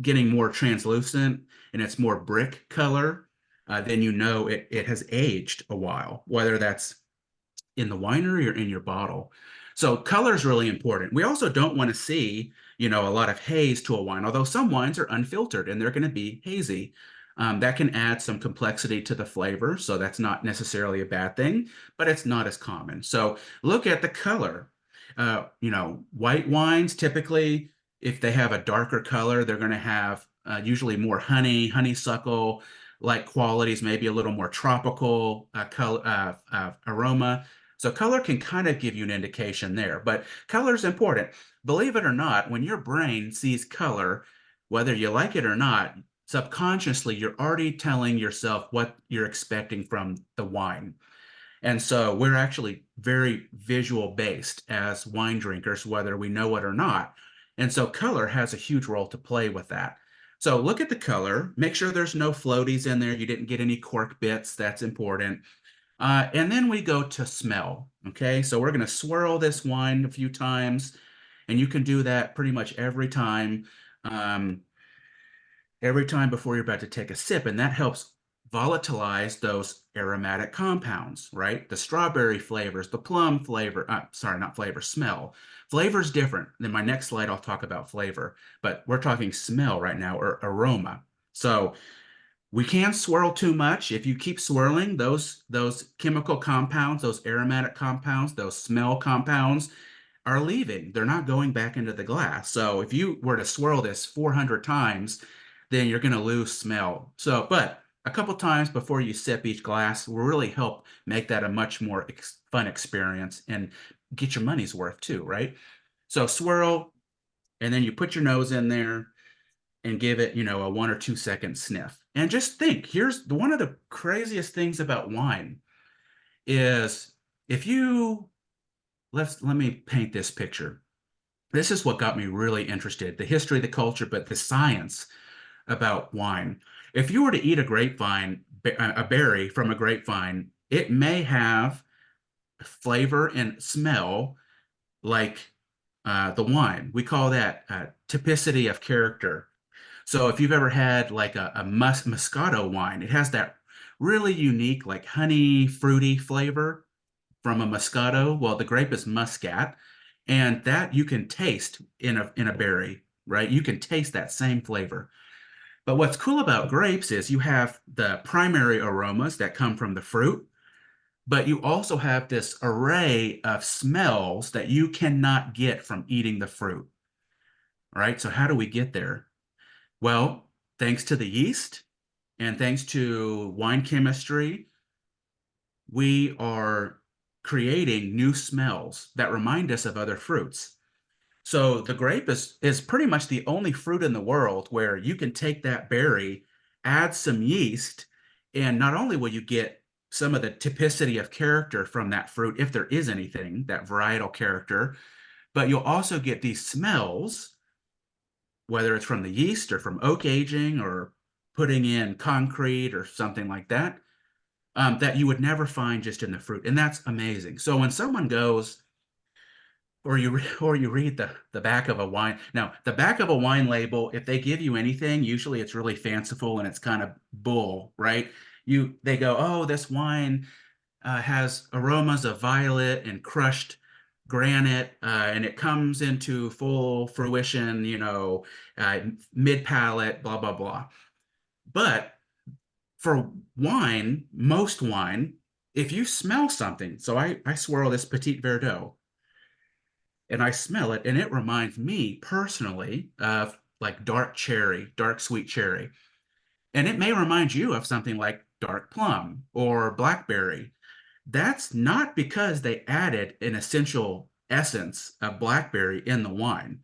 Speaker 3: getting more translucent and it's more brick color, then you know it has aged a while, whether that's in the winery or in your bottle. So color is really important. We also don't want to see, a lot of haze to a wine, although some wines are unfiltered and they're going to be hazy. That can add some complexity to the flavor, so that's not necessarily a bad thing, but it's not as common. So look at the color. White wines, typically, if they have a darker color, they're going to have usually more honeysuckle like qualities, maybe a little more tropical color, aroma. So color can kind of give you an indication there, but color is important. Believe it or not, when your brain sees color, whether you like it or not, subconsciously, you're already telling yourself what you're expecting from the wine. And so we're actually very visual based as wine drinkers, whether we know it or not. And so color has a huge role to play with that. So look at the color, make sure there's no floaties in there. You didn't get any cork bits. That's important. And then we go to smell. Okay, so we're going to swirl this wine a few times, and you can do that pretty much every time. Every time before you're about to take a sip, and that helps volatilize those aromatic compounds, right? The strawberry flavors, the plum flavor, sorry, not flavor, smell. Flavor is different. In my next slide, I'll talk about flavor, but we're talking smell right now, or aroma. So we can't swirl too much. If you keep swirling, those chemical compounds, those aromatic compounds, those smell compounds are leaving. They're not going back into the glass. So if you were to swirl this 400 times, then you're going to lose smell. So, but a couple times before you sip each glass will really help make that a much more fun experience and get your money's worth too, right? So swirl, and then you put your nose in there and give it, a 1 or 2 second sniff. And just think, here's one of the craziest things about wine is if you, let me paint this picture. This is what got me really interested, the history, the culture, but the science about wine. If you were to eat a grapevine, a berry from a grapevine, it may have flavor and smell like the wine. We call that typicity of character. So if you've ever had like a Moscato wine, it has that really unique, like honey, fruity flavor from a Moscato. Well, the grape is Muscat, and that you can taste in a berry, right? You can taste that same flavor. But what's cool about grapes is you have the primary aromas that come from the fruit, but you also have this array of smells that you cannot get from eating the fruit, right? So how do we get there? Well, thanks to the yeast and thanks to wine chemistry, we are creating new smells that remind us of other fruits. So the grape is pretty much the only fruit in the world where you can take that berry, add some yeast, and not only will you get some of the typicity of character from that fruit, if there is anything, that varietal character, but you'll also get these smells, whether it's from the yeast or from oak aging or putting in concrete or something like that, that you would never find just in the fruit. And that's amazing. So when someone goes, or you read the back of a wine. Now, the back of a wine label, if they give you anything, usually it's really fanciful and it's kind of bull, right? They go, oh, this wine has aromas of violet and crushed granite, and it comes into full fruition, mid palate, blah blah blah. But for wine, most wine, if you smell something, so I swirl this Petit Verdot and I smell it, and it reminds me personally of like dark cherry, dark sweet cherry. And it may remind you of something like dark plum or blackberry. That's not because they added an essential essence of blackberry in the wine.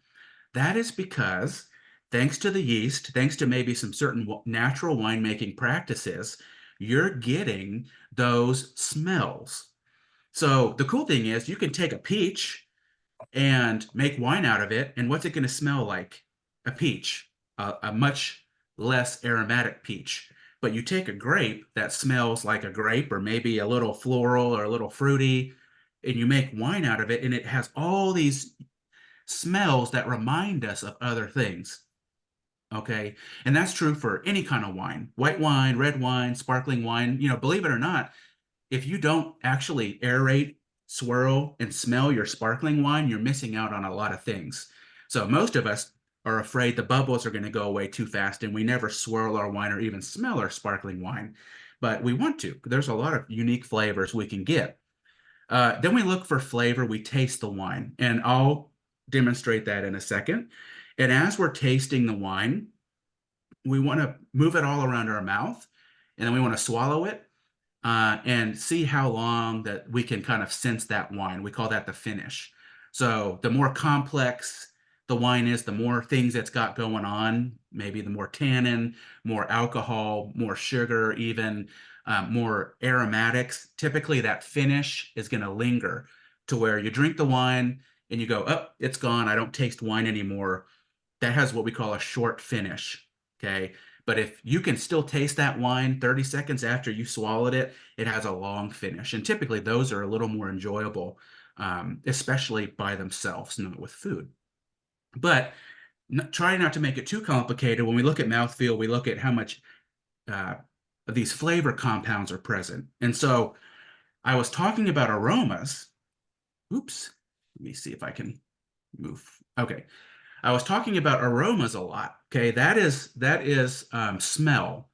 Speaker 3: That is because, thanks to the yeast, thanks to maybe some certain natural winemaking practices, you're getting those smells. So the cool thing is you can take a peach and make wine out of it. And what's it going to smell like? A peach, a much less aromatic peach. But you take a grape that smells like a grape or maybe a little floral or a little fruity, and you make wine out of it, and it has all these smells that remind us of other things. Okay. And that's true for any kind of wine, white wine, red wine, sparkling wine. Believe it or not, if you don't actually aerate, swirl, and smell your sparkling wine, you're missing out on a lot of things. So most of us are afraid the bubbles are going to go away too fast, and we never swirl our wine or even smell our sparkling wine. But we want to. There's a lot of unique flavors we can get. Then we look for flavor, we taste the wine, and I'll demonstrate that in a second. And as we're tasting the wine, we want to move it all around our mouth, and then we want to swallow it and see how long that we can kind of sense that wine. We call that the finish. So the more complex the wine is, the more things it's got going on, maybe the more tannin, more alcohol, more sugar, even more aromatics. Typically that finish is going to linger to where you drink the wine and you go, oh, it's gone. I don't taste wine anymore. That has what we call a short finish. Okay. But if you can still taste that wine 30 seconds after you swallowed it, it has a long finish. And typically those are a little more enjoyable, especially by themselves, not with food. But try not to make it too complicated. When we look at mouthfeel, we look at how much of these flavor compounds are present. And so I was talking about aromas. Oops, let me see if I can move. Okay. I was talking about aromas a lot. Okay, that is smell,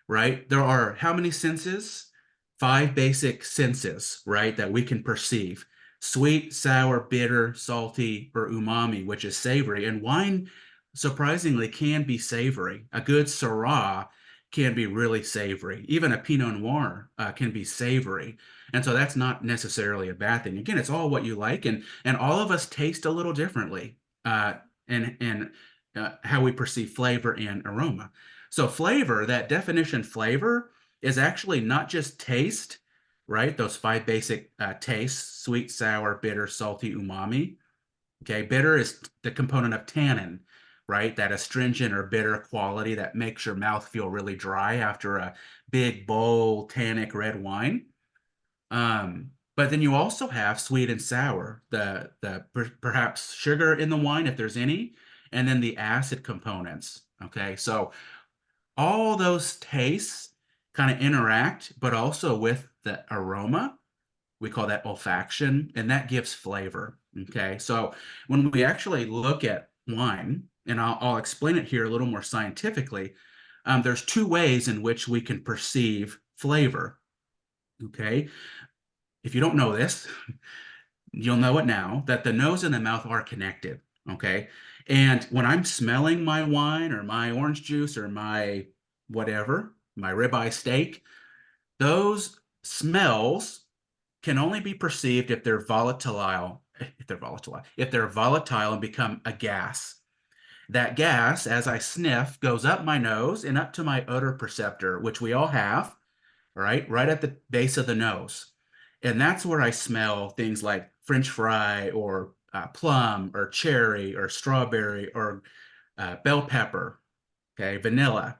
Speaker 3: right? There are how many senses? 5 basic senses, right, that we can perceive: sweet, sour, bitter, salty, or umami, which is savory. And wine, surprisingly, can be savory. A good Syrah can be really savory. Even a Pinot Noir can be savory. And so that's not necessarily a bad thing. Again, it's all what you like, and all of us taste a little differently. And how we perceive flavor and aroma. So flavor, that definition flavor, is actually not just taste, right? Those 5 basic tastes: sweet, sour, bitter, salty, umami. Okay, bitter is the component of tannin, right? That astringent or bitter quality that makes your mouth feel really dry after a big, bold, tannic red wine. But then you also have sweet and sour, perhaps sugar in the wine if there's any, and then the acid components. Okay, so all those tastes kind of interact, but also with the aroma. We call that olfaction, and that gives flavor. Okay, so when we actually look at wine, and I'll explain it here a little more scientifically, there's two ways in which we can perceive flavor. Okay, if you don't know this, you'll know it now, that the nose and the mouth are connected. Okay, and when I'm smelling my wine or my orange juice or my whatever, my ribeye steak, those smells can only be perceived if they're volatile and become a gas. That gas, as I sniff, goes up my nose and up to my odor perceptor, which we all have, right at the base of the nose. And that's where I smell things like French fry or plum or cherry or strawberry or bell pepper, okay, vanilla.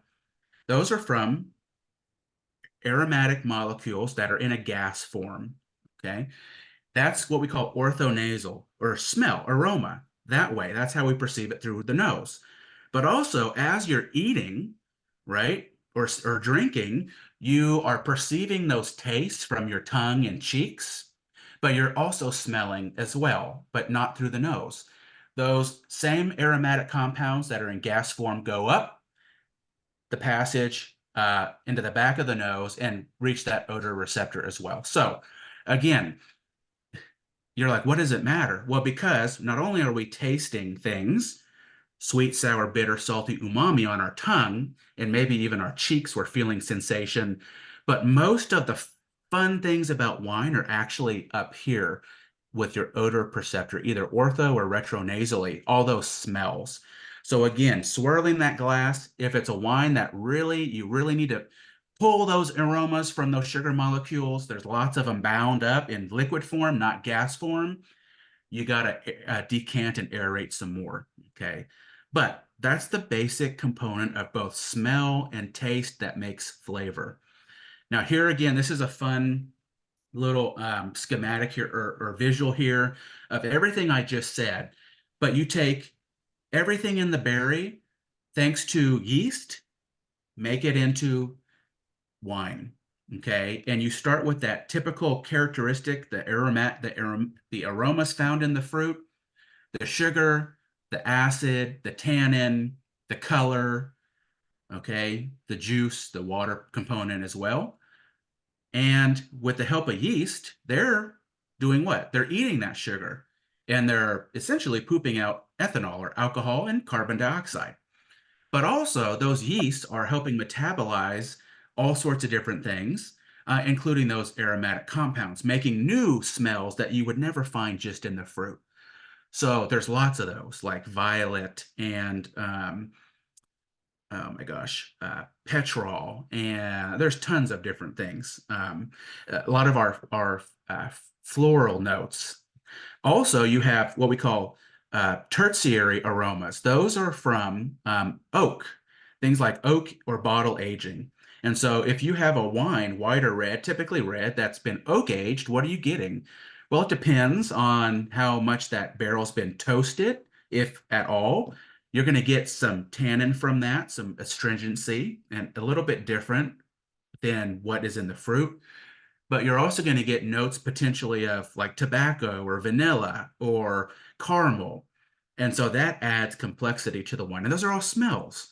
Speaker 3: Those are from aromatic molecules that are in a gas form, okay? That's what we call orthonasal or smell, aroma. That way, that's how we perceive it through the nose. But also, as you're eating, right, or drinking, you are perceiving those tastes from your tongue and cheeks, but you're also smelling as well, but not through the nose. Those same aromatic compounds that are in gas form go up the passage into the back of the nose and reach that odor receptor as well. So again, you're like, what does it matter? Well, because not only are we tasting things, sweet, sour, bitter, salty, umami on our tongue, and maybe even our cheeks, we're feeling sensation, but most of the fun things about wine are actually up here with your odor perceptor, either ortho or retronasally, all those smells. So again, swirling that glass, if it's a wine that you really need to pull those aromas from those sugar molecules, there's lots of them bound up in liquid form, not gas form. You got to decant and aerate some more, okay? But that's the basic component of both smell and taste that makes flavor. Now here again, this is a fun little schematic here or visual here of everything I just said, but you take everything in the berry, thanks to yeast, make it into wine, okay? And you start with that typical characteristic, the aromas found in the fruit, the sugar, the acid, the tannin, the color, okay? The juice, the water component as well. And with the help of yeast, they're doing what? They're eating that sugar and they're essentially pooping out ethanol or alcohol and carbon dioxide. But also those yeasts are helping metabolize all sorts of different things, including those aromatic compounds, making new smells that you would never find just in the fruit. So there's lots of those, like violet and oh my gosh, petrol, and there's tons of different things. A lot of our floral notes. Also, you have what we call tertiary aromas. Those are from oak, things like oak or bottle aging. And so if you have a wine, white or red, typically red, that's been oak aged, what are you getting? Well, it depends on how much that barrel's been toasted, if at all. You're going to get some tannin from that, some astringency, and a little bit different than what is in the fruit. But you're also going to get notes potentially of like tobacco or vanilla or caramel. And so that adds complexity to the wine. And those are all smells.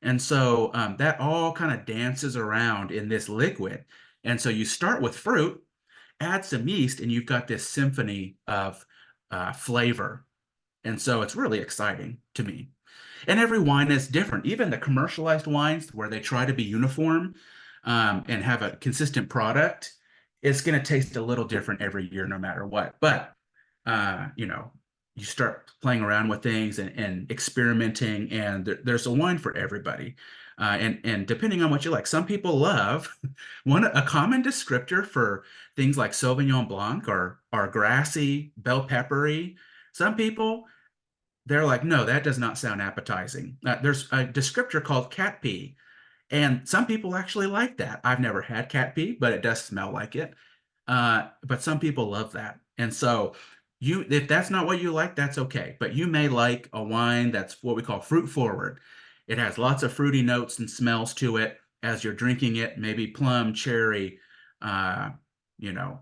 Speaker 3: And so that all kind of dances around in this liquid. And so you start with fruit, add some yeast, and you've got this symphony of flavor. And so it's really exciting to me. And every wine is different. Even the commercialized wines where they try to be uniform and have a consistent product, it's going to taste a little different every year, no matter what. But, you start playing around with things and experimenting, and there's a wine for everybody. And depending on what you like, some people love a common descriptor for things like Sauvignon Blanc are grassy, bell peppery. Some people they're like, no, that does not sound appetizing. There's a descriptor called cat pee, and some people actually like that. I've never had cat pee, but it does smell like it. But some people love that. And so if that's not what you like, that's okay. But you may like a wine that's what we call fruit forward. It has lots of fruity notes and smells to it as you're drinking it, maybe plum, cherry, uh,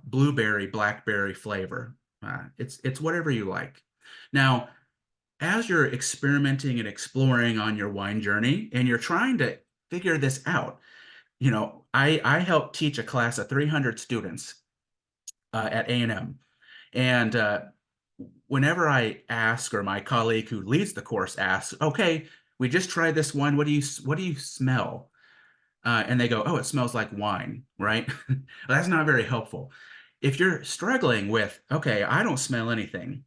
Speaker 3: blueberry, blackberry flavor. It's whatever you like. Now, as you're experimenting and exploring on your wine journey and you're trying to figure this out, I helped teach a class of 300 students at A&M. And whenever I ask, or my colleague who leads the course asks, okay, we just tried this one. What do you smell? And they go, oh, it smells like wine, right? Well, that's not very helpful. If you're struggling with, okay, I don't smell anything,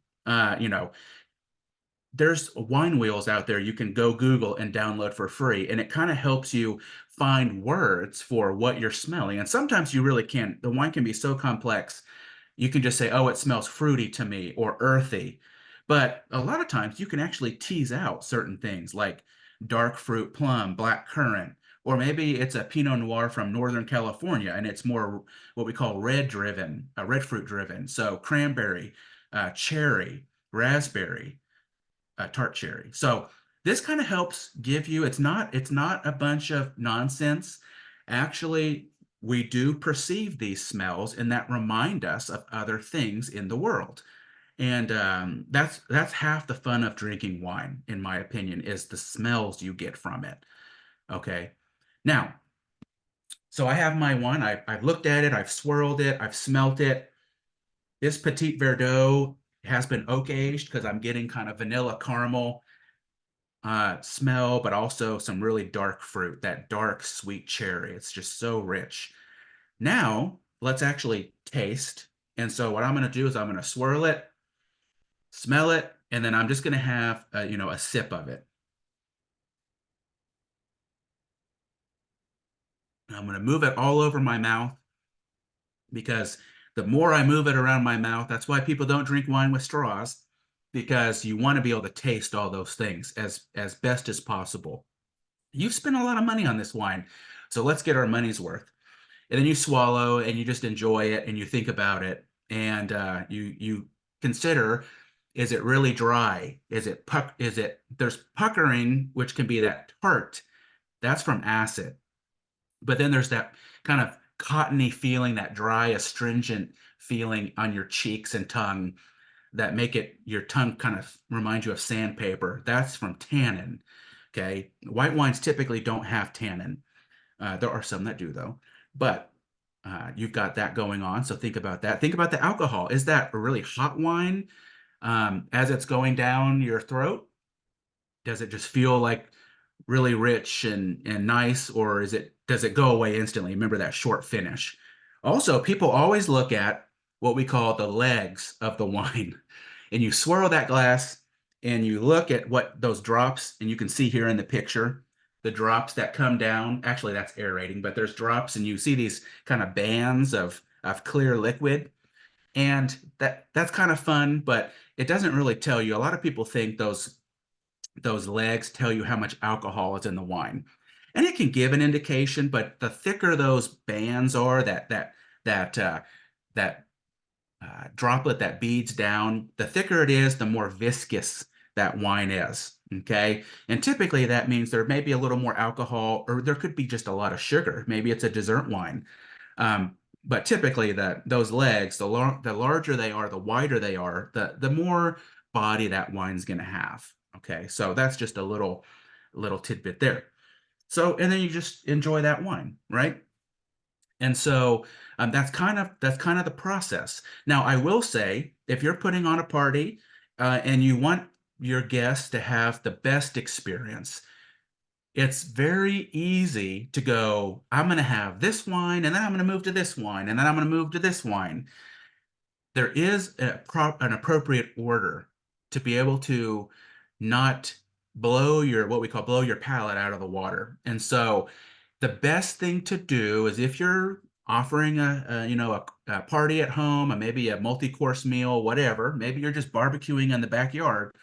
Speaker 3: there's wine wheels out there you can go Google and download for free. And it kind of helps you find words for what you're smelling. And sometimes you really can't. The wine can be so complex. You can just say, oh, it smells fruity to me or earthy. But a lot of times you can actually tease out certain things like dark fruit plum, black currant, or maybe it's a Pinot Noir from Northern California and it's more what we call red fruit driven. So cranberry, cherry, raspberry, tart cherry. So this kind of helps give you, it's not a bunch of nonsense. Actually, we do perceive these smells and that remind us of other things in the world. And that's half the fun of drinking wine, in my opinion, is the smells you get from it. Okay. Now, so I have my wine. I've looked at it, I've swirled it, I've smelt it. This Petit Verdot has been oak aged because I'm getting kind of vanilla caramel smell, but also some really dark fruit, that dark sweet cherry. It's just so rich. Now let's actually taste. And so what I'm going to do is I'm going to swirl it, smell it, and then I'm just going to have a sip of it. I'm going to move it all over my mouth because the more I move it around my mouth, that's why people don't drink wine with straws, because you want to be able to taste all those things as best as possible. You've spent a lot of money on this wine, so let's get our money's worth. And then you swallow and you just enjoy it and you think about it and you consider, is it really dry? There's puckering, which can be that tart. That's from acid. But then there's that kind of cottony feeling, that dry, astringent feeling on your cheeks and tongue that make your tongue kind of remind you of sandpaper. That's from tannin. Okay. White wines typically don't have tannin. There are some that do though, but you've got that going on. So think about that. Think about the alcohol. Is that a really hot wine as it's going down your throat? Does it just feel like really rich and nice, or does it go away instantly? Remember that short finish. Also, people always look at what we call the legs of the wine. And you swirl that glass and you look at what those drops, and you can see here in the picture, the drops that come down. Actually, that's aerating, but there's drops and you see these kind of bands of clear liquid. And that's kind of fun, but it doesn't really tell you. A lot of people think those legs tell you how much alcohol is in the wine. And it can give an indication, but the thicker those bands are, that droplet that beads down, the thicker it is, the more viscous that wine is. Okay. And typically that means there may be a little more alcohol, or there could be just a lot of sugar. Maybe it's a dessert wine. But typically those legs, the larger they are, the wider they are, the more body that wine's going to have. Okay. So that's just a little tidbit there. So, and then you just enjoy that wine, right? And so that's kind of the process. Now, I will say, if you're putting on a party and you want your guests to have the best experience, it's very easy to go, I'm going to have this wine, and then I'm going to move to this wine, and then I'm going to move to this wine. There is an appropriate order to be able to not blow what we call blow your palate out of the water. And so the best thing to do is, if you're offering a party at home, or maybe a multi-course meal, whatever, maybe you're just barbecuing in the backyard,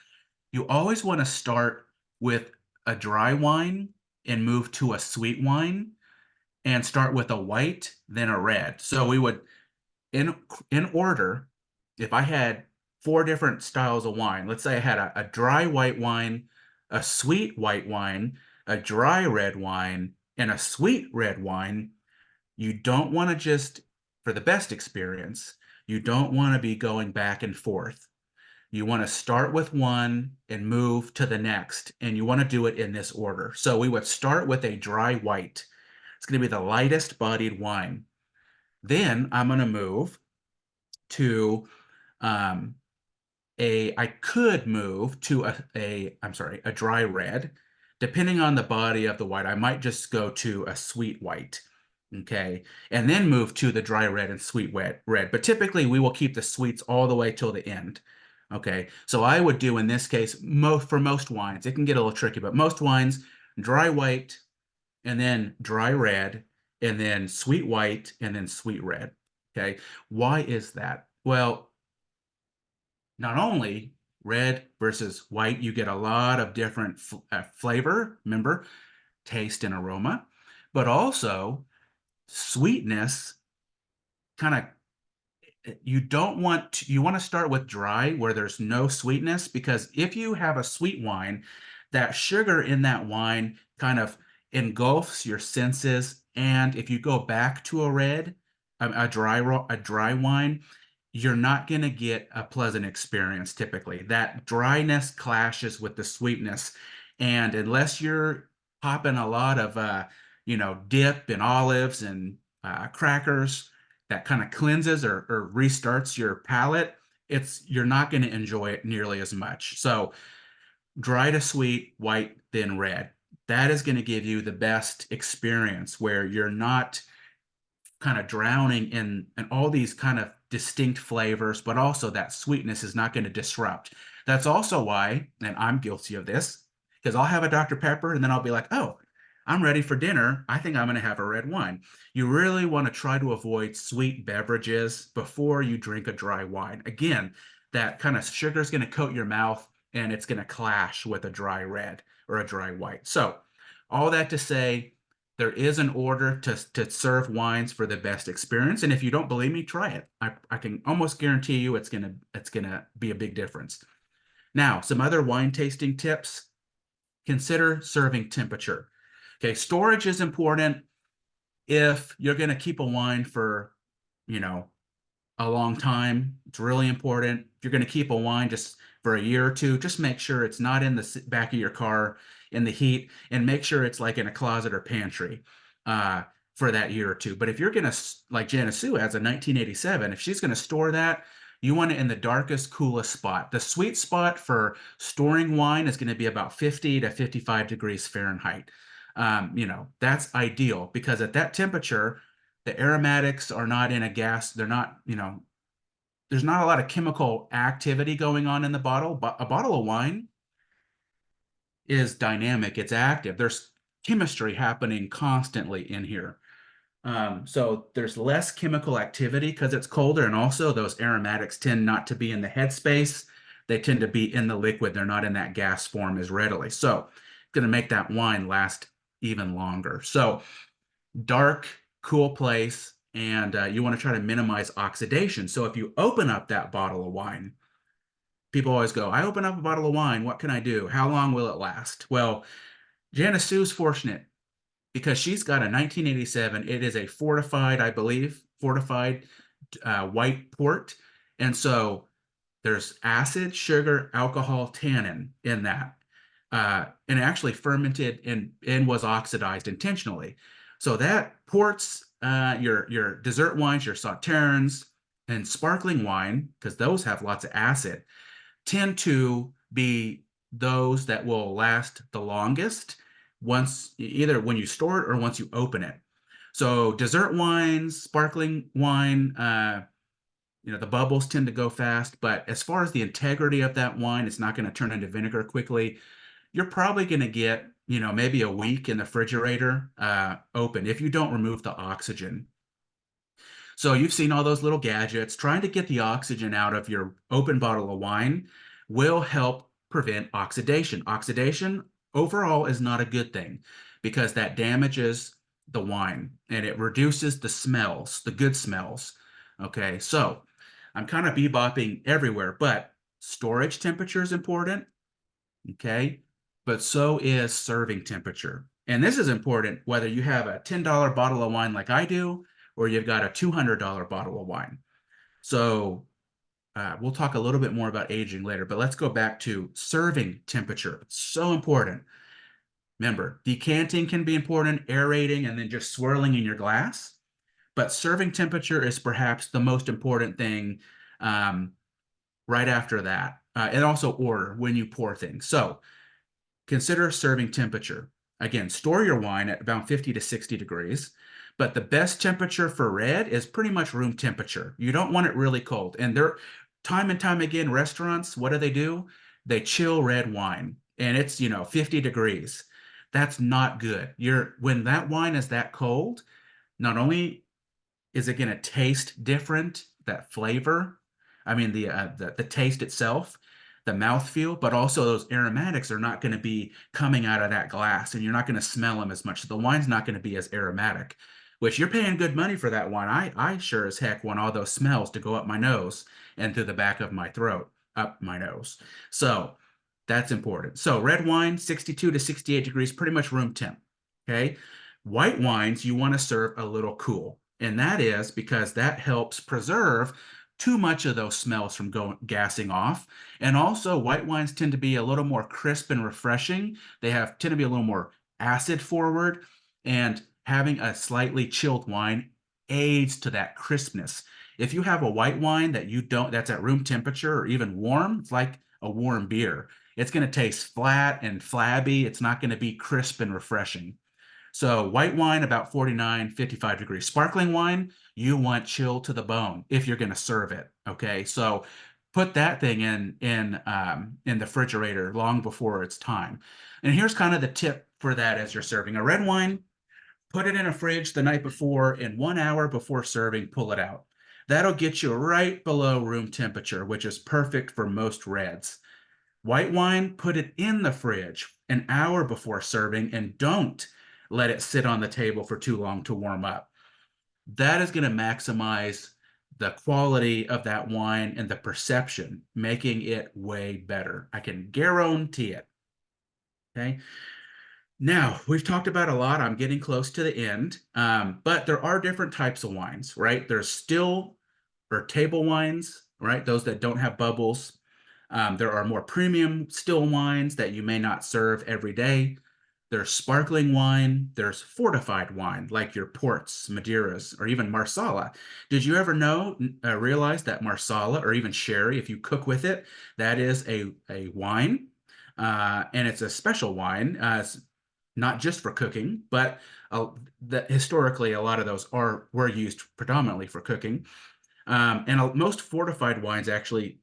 Speaker 3: you always want to start with a dry wine and move to a sweet wine and start with a white, then a red. So we would, in order, if I had 4 different styles of wine, let's say I had a dry white wine, a sweet white wine, a dry red wine, and a sweet red wine, you don't want to just, for the best experience, you don't want to be going back and forth. You want to start with one and move to the next, and you want to do it in this order. So we would start with a dry white. It's going to be the lightest bodied wine. Then I'm going to move to I could move to a dry red. Depending on the body of the white, I might just go to a sweet white. Okay, and then move to the dry red and sweet red. But typically we will keep the sweets all the way till the end. Okay, so I would do in this case, for most wines, it can get a little tricky, but most wines, dry white, and then dry red, and then sweet white, and then sweet red. Okay, why is that? Well, not only red versus white, you get a lot of different flavor, remember, taste and aroma, but also sweetness. Kind of, you want to start with dry where there's no sweetness, because if you have a sweet wine, that sugar in that wine kind of engulfs your senses. And if you go back to a red, a dry wine, you're not going to get a pleasant experience. Typically that dryness clashes with the sweetness, and unless you're popping a lot of dip and olives and crackers that kind of cleanses or restarts your palate, you're not going to enjoy it nearly as much. So dry to sweet, white, then red. That is going to give you the best experience where you're not kind of drowning in all these kind of distinct flavors, but also that sweetness is not going to disrupt. That's also why, and I'm guilty of this, because I'll have a Dr. Pepper and then I'll be like, oh, I'm ready for dinner. I think I'm going to have a red wine. You really want to try to avoid sweet beverages before you drink a dry wine. Again, that kind of sugar is going to coat your mouth and it's going to clash with a dry red or a dry white. So all that to say, there is an order to serve wines for the best experience. And if you don't believe me, try it. I can almost guarantee you it's gonna be a big difference. Now, some other wine tasting tips. Consider serving temperature. Okay, storage is important. If you're gonna keep a wine for, a long time, it's really important. If you're gonna keep a wine just for a year or two, just make sure it's not in the back of your car in the heat, and make sure it's like in a closet or pantry for that year or two. But if you're gonna, like Janice Sue has a 1987, if she's gonna store that, you want it in the darkest, coolest spot. The sweet spot for storing wine is gonna be about 50 to 55 degrees Fahrenheit. That's ideal, because at that temperature, the aromatics are not in a gas, they're not, there's not a lot of chemical activity going on in the bottle. But a bottle of wine is dynamic, it's active. There's chemistry happening constantly in here. So there's less chemical activity because it's colder, and also those aromatics tend not to be in the headspace. They tend to be in the liquid. They're not in that gas form as readily. So it's going to make that wine last even longer. So dark, cool place, and you want to try to minimize oxidation. So if you open up that bottle of wine, people always go, I open up a bottle of wine, what can I do? How long will it last? Well, Janice Sue's fortunate because she's got a 1987. It is a fortified, I believe, white port. And so there's acid, sugar, alcohol, tannin in that. And it actually fermented and was oxidized intentionally. So that ports your dessert wines, your sauternes, and sparkling wine, because those have lots of acid, tend to be those that will last the longest either when you store it or once you open it. So dessert wines, sparkling wine, the bubbles tend to go fast, but as far as the integrity of that wine, it's not going to turn into vinegar quickly. You're probably going to get, maybe a week in the refrigerator open if you don't remove the oxygen. So you've seen all those little gadgets. Trying to get the oxygen out of your open bottle of wine will help prevent oxidation. Oxidation overall is not a good thing because that damages the wine and it reduces the smells, the good smells. Okay, so I'm kind of bebopping everywhere, but storage temperature is important. Okay, but so is serving temperature. And this is important whether you have a $10 bottle of wine like I do, or you've got a $200 bottle of wine. So we'll talk a little bit more about aging later, but let's go back to serving temperature. It's so important. Remember, decanting can be important, aerating, and then just swirling in your glass. But serving temperature is perhaps the most important thing right after that. And also order when you pour things. So consider serving temperature. Again, store your wine at about 50 to 60 degrees. But the best temperature for red is pretty much room temperature. You don't want it really cold. And there, time and time again, restaurants, what do? They chill red wine. And it's, 50 degrees. That's not good. When that wine is that cold, not only is it going to taste different, that flavor, I mean the taste itself, the mouthfeel, but also those aromatics are not going to be coming out of that glass, and you're not going to smell them as much. So the wine's not going to be as aromatic, which you're paying good money for that wine. I sure as heck want all those smells to go up my nose and through the back of my throat, up my nose. So that's important. So red wine, 62 to 68 degrees, pretty much room temp. Okay. White wines, you want to serve a little cool. And that is because that helps preserve too much of those smells from gassing off. And also white wines tend to be a little more crisp and refreshing. They tend to be a little more acid forward, and having a slightly chilled wine aids to that crispness. If you have a white wine that's at room temperature or even warm, it's like a warm beer. It's going to taste flat and flabby. It's not going to be crisp and refreshing. So white wine, about 49, 55 degrees. Sparkling wine, you want chill to the bone if you're going to serve it. Okay, so put that thing in the refrigerator long before it's time. And here's kind of the tip for that as you're serving a red wine. Put it in a fridge the night before, and 1 hour before serving, pull it out. That'll get you right below room temperature, which is perfect for most reds. White wine, put it in the fridge an hour before serving, and don't let it sit on the table for too long to warm up. That is going to maximize the quality of that wine and the perception, making it way better. I can guarantee it. Okay. Now, we've talked about a lot. I'm getting close to the end, but there are different types of wines, right? There's still or table wines, right? Those that don't have bubbles. There are more premium still wines that you may not serve every day. There's sparkling wine. There's fortified wine, like your ports, Madeiras, or even Marsala. Did you ever realize that Marsala, or even sherry, if you cook with it, that is a wine, and it's a special wine. It's not just for cooking, but historically, a lot of those were used predominantly for cooking. And most fortified wines actually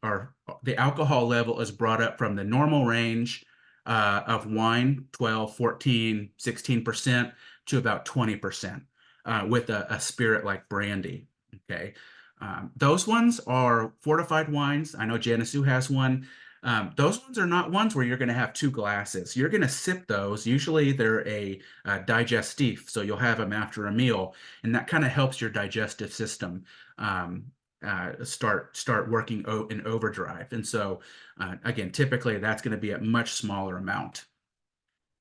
Speaker 3: the alcohol level is brought up from the normal range of wine, 12, 14, 16%, to about 20% with a spirit like brandy. Okay. Those ones are fortified wines. I know Genesoo has one. Those ones are not ones where you're going to have 2 glasses. You're going to sip those. Usually they're a digestif, so you'll have them after a meal, and that kind of helps your digestive system start working in overdrive. And so again, typically that's going to be a much smaller amount.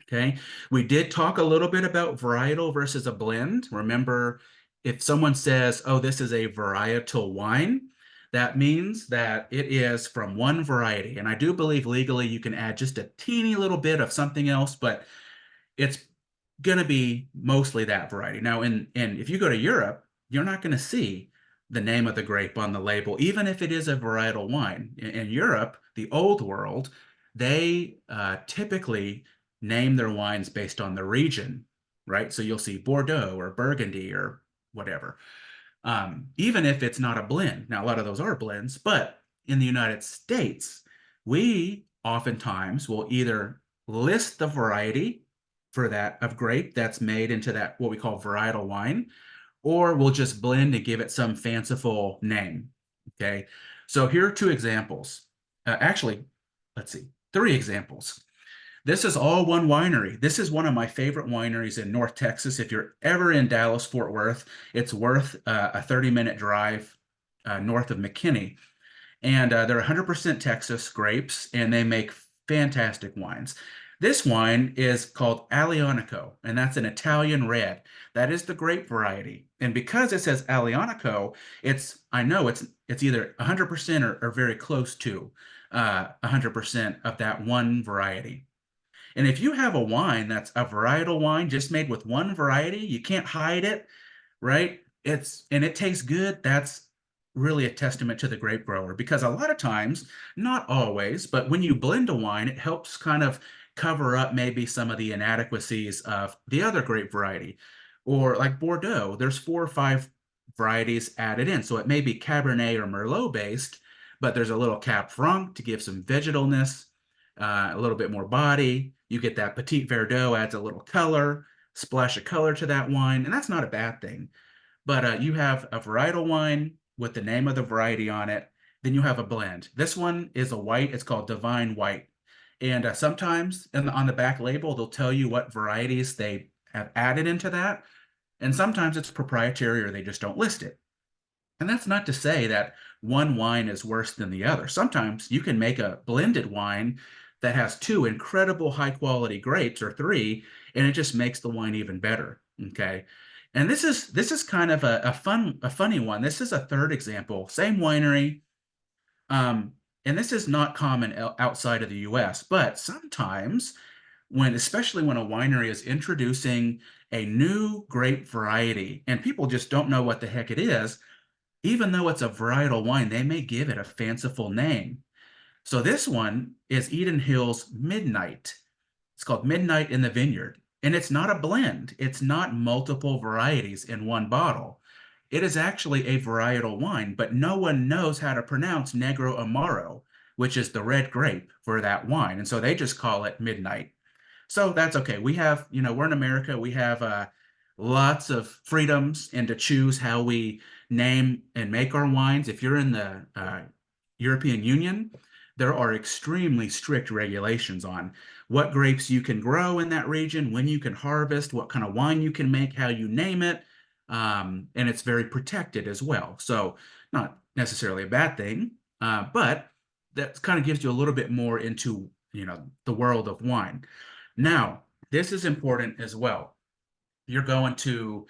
Speaker 3: Okay, we did talk a little bit about varietal versus a blend. Remember, if someone says, oh, this is a varietal wine, that means that it is from one variety. And I do believe legally you can add just a teeny little bit of something else, but it's going to be mostly that variety. Now, and if you go to Europe, you're not going to see the name of the grape on the label, even if it is a varietal wine. In Europe, the old world, they typically name their wines based on the region, right? So you'll see Bordeaux or Burgundy or whatever, even if it's not a blend. Now, a lot of those are blends, but in the United States, we oftentimes will either list the variety for that of grape that's made into that what we call varietal wine, or we'll just blend and give it some fanciful name. Okay, so here are 2 examples. Actually, let's see. Three examples. This is all one winery. This is one of my favorite wineries in North Texas. If you're ever in Dallas, Fort Worth, it's worth a 30-minute drive north of McKinney. And they're 100% Texas grapes, and they make fantastic wines. This wine is called Aglianico, and that's an Italian red. That is the grape variety. And because it says Aglianico, I know it's either 100% or very close to 100% of that one variety. And if you have a wine that's a varietal wine just made with one variety, you can't hide it, right? And it tastes good. That's really a testament to the grape grower, because a lot of times, not always, but when you blend a wine, it helps kind of cover up maybe some of the inadequacies of the other grape variety. Or like Bordeaux, there's 4 or 5 varieties added in. So it may be Cabernet or Merlot based, but there's a little Cab Franc to give some vegetalness, a little bit more body. You get that Petit Verdot, adds a little color, splash of color to that wine, and that's not a bad thing. But you have a varietal wine with the name of the variety on it. Then you have a blend. This one is a white. It's called Divine White. And sometimes on the back label, they'll tell you what varieties they have added into that. And sometimes it's proprietary or they just don't list it. And that's not to say that one wine is worse than the other. Sometimes you can make a blended wine that has 2 incredible high quality grapes, or 3, and it just makes the wine even better. Okay. And this is kind of a funny one. This is a third example, same winery. And this is not common outside of the US, but sometimes especially when a winery is introducing a new grape variety and people just don't know what the heck it is, even though it's a varietal wine, they may give it a fanciful name. So this one is Eden Hill's Midnight. It's called Midnight in the Vineyard. And it's not a blend. It's not multiple varieties in one bottle. It is actually a varietal wine, but no one knows how to pronounce Negro Amaro, which is the red grape for that wine. And so they just call it Midnight. So that's okay. We're in America. We have lots of freedoms and to choose how we name and make our wines. If you're in the European Union, there are extremely strict regulations on what grapes you can grow in that region, when you can harvest, what kind of wine you can make, how you name it. And it's very protected as well. So not necessarily a bad thing, but that kind of gives you a little bit more into, the world of wine. Now, this is important as well. You're going to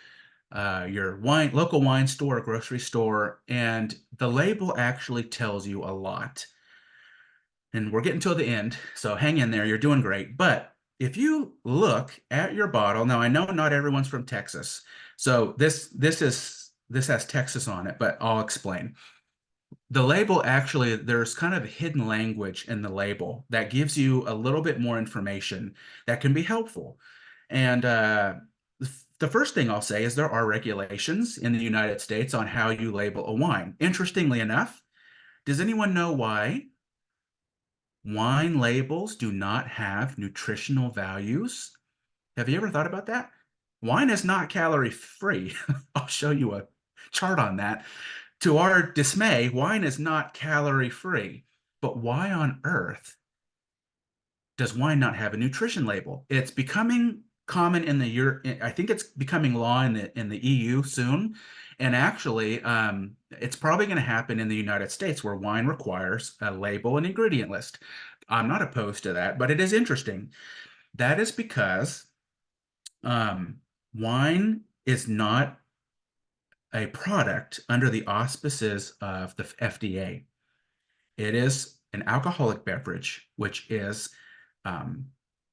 Speaker 3: your local wine store or grocery store, and the label actually tells you a lot. And we're getting to the end, so hang in there. You're doing great. But if you look at your bottle, now I know not everyone's from Texas, so this has Texas on it, but I'll explain. The label actually, there's kind of hidden language in the label that gives you a little bit more information that can be helpful. And the first thing I'll say is there are regulations in the United States on how you label a wine. Interestingly enough, does anyone know why wine labels do not have nutritional values? Have you ever thought about that? Wine is not calorie free. I'll show you a chart on that. To our dismay, wine is not calorie free. But why on earth does wine not have a nutrition label? It's becoming common in I think it's becoming law in the EU soon. And actually, it's probably going to happen in the United States, where wine requires a label and ingredient list. I'm not opposed to that, but it is interesting. That is because wine is not a product under the auspices of the FDA. It is an alcoholic beverage, which is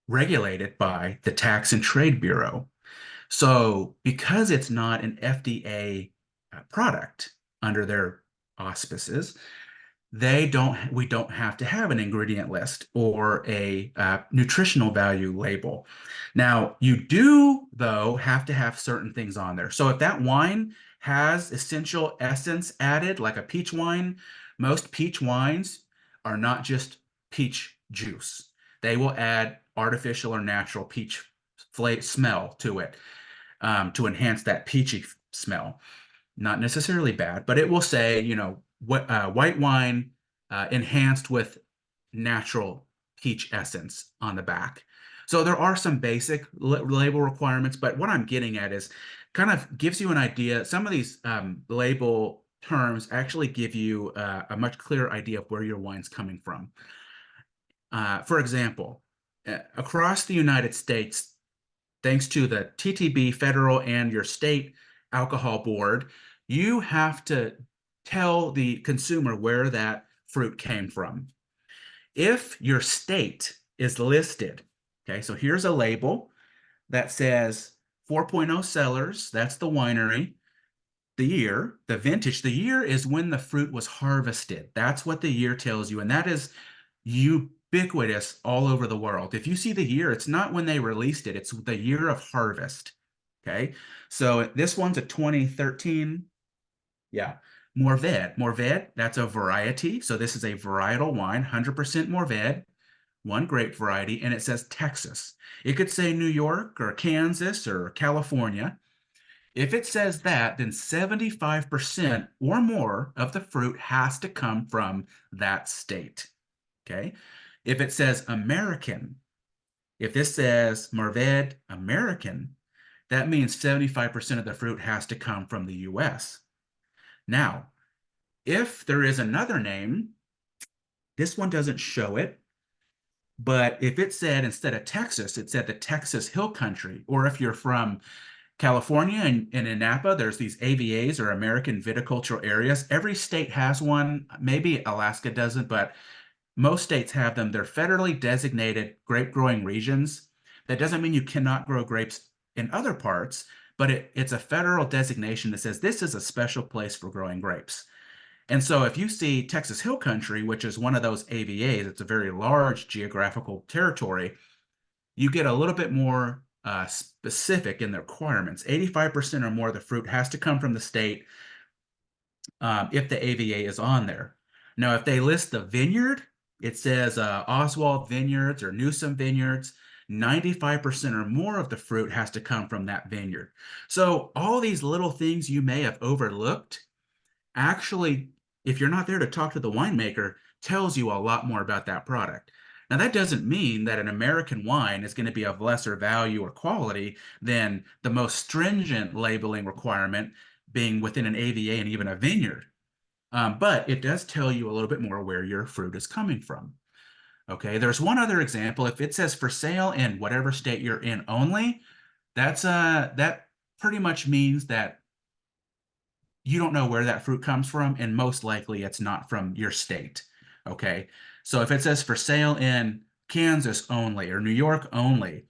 Speaker 3: regulated by the Tax and Trade Bureau. So because it's not an FDA product under their auspices, we don't have to have an ingredient list or a nutritional value label. Now, you do, though, have to have certain things on there. So if that wine has essential essence added, like a peach wine, most peach wines are not just peach juice. They will add artificial or natural peach smell to it to enhance that peachy smell. Not necessarily bad, but it will say, white wine enhanced with natural peach essence on the back. So there are some basic label requirements, but what I'm getting at is kind of gives you an idea. Some of these label terms actually give you a much clearer idea of where your wine's coming from. For example, across the United States, thanks to the TTB federal and your state alcohol board, you have to tell the consumer where that fruit came from. If your state is listed, okay, so here's a label that says 4.0 Cellars, that's the winery. The year, the vintage, the year is when the fruit was harvested. That's what the year tells you, and that is ubiquitous all over the world. If you see the year, it's not when they released it, it's the year of harvest. Okay, so this one's a 2013. Yeah, Mourvèdre. Mourvèdre, that's a variety. So this is a varietal wine, 100% Mourvèdre, one grape variety, and it says Texas. It could say New York or Kansas or California. If it says that, then 75% or more of the fruit has to come from that state. Okay. If it says American, if this says Mourvèdre American, that means 75% of the fruit has to come from the US. Now, if there is another name, this one doesn't show it, but if it said instead of Texas, it said the Texas Hill Country, or if you're from California and in Napa, there's these AVAs or American Viticultural Areas. Every state has one. Maybe Alaska doesn't, but most states have them. They're federally designated grape growing regions. That doesn't mean you cannot grow grapes in other parts, but it's a federal designation that says this is a special place for growing grapes. And so if you see Texas Hill Country, which is one of those AVAs, it's a very large geographical territory, you get a little bit more specific in the requirements. 85% or more of the fruit has to come from the state if the AVA is on there. Now, if they list the vineyard, it says Oswald Vineyards or Newsom Vineyards, 95% or more of the fruit has to come from that vineyard. So all these little things you may have overlooked, actually, if you're not there to talk to the winemaker, tells you a lot more about that product. Now, that doesn't mean that an American wine is going to be of lesser value or quality than the most stringent labeling requirement being within an AVA and even a vineyard. But it does tell you a little bit more where your fruit is coming from. Okay, there's one other example. If it says for sale in whatever state you're in only, that pretty much means that you don't know where that fruit comes from, and most likely it's not from your state. Okay, so if it says for sale in Kansas only or New York only,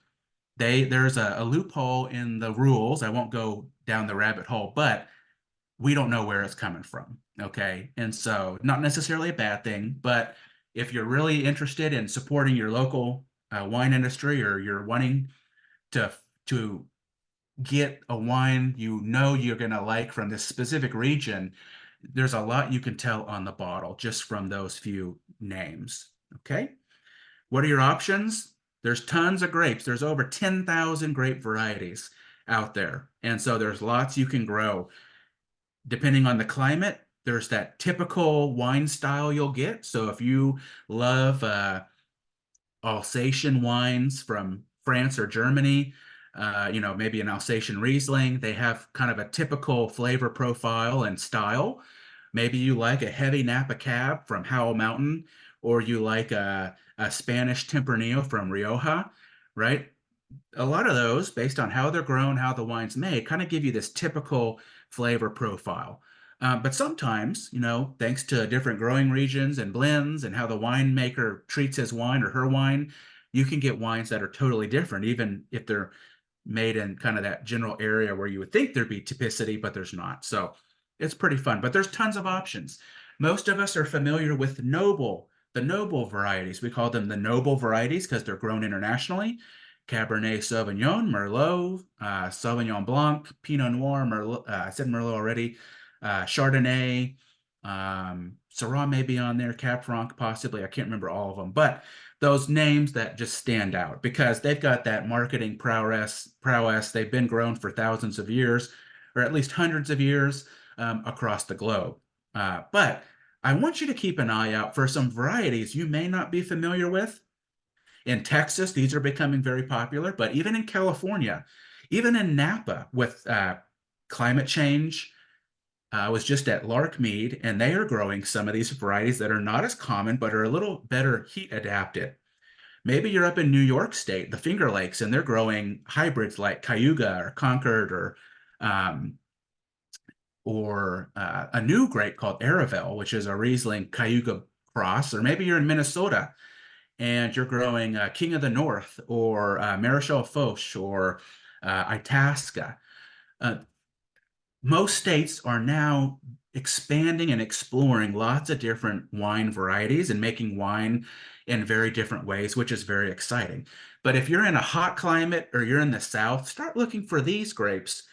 Speaker 3: there's a loophole in the rules. I won't go down the rabbit hole, but we don't know where it's coming from. Okay, and so not necessarily a bad thing, but if you're really interested in supporting your local wine industry, or you're wanting to get a wine you know you're going to like from this specific region, there's a lot you can tell on the bottle just from those few names. Okay, what are your options? There's tons of grapes. There's over 10,000 grape varieties out there, and so there's lots you can grow. Depending on the climate, there's that typical wine style you'll get. So if you love Alsatian wines from France or Germany, maybe an Alsatian Riesling, they have kind of a typical flavor profile and style. Maybe you like a heavy Napa Cab from Howell Mountain, or you like a Spanish Tempranillo from Rioja, right? A lot of those, based on how they're grown, how the wine's made, kind of give you this typical flavor profile. But sometimes, thanks to different growing regions and blends and how the winemaker treats his wine or her wine, you can get wines that are totally different, even if they're made in kind of that general area where you would think there'd be typicity, but there's not. So it's pretty fun, but there's tons of options. Most of us are familiar with the noble varieties. We call them the noble varieties because they're grown internationally. Cabernet Sauvignon, Merlot, Sauvignon Blanc, Pinot Noir, Merlot, I said Merlot already, Chardonnay, Syrah may be on there, Cab Franc possibly, I can't remember all of them, but those names that just stand out because they've got that marketing prowess, they've been grown for thousands of years, or at least hundreds of years across the globe. But I want you to keep an eye out for some varieties you may not be familiar with. In Texas, these are becoming very popular, but even in California, even in Napa with climate change. I was just at Larkmead, and they are growing some of these varieties that are not as common, but are a little better heat adapted. Maybe you're up in New York State, the Finger Lakes, and they're growing hybrids like Cayuga or Concord um, or a new grape called Aravel, which is a Riesling Cayuga cross. Or maybe you're in Minnesota and you're growing King of the North or Marichal Foch or Itasca. Most states are now expanding and exploring lots of different wine varieties and making wine in very different ways, which is very exciting. But if you're in a hot climate or you're in the South, start looking for these grapes,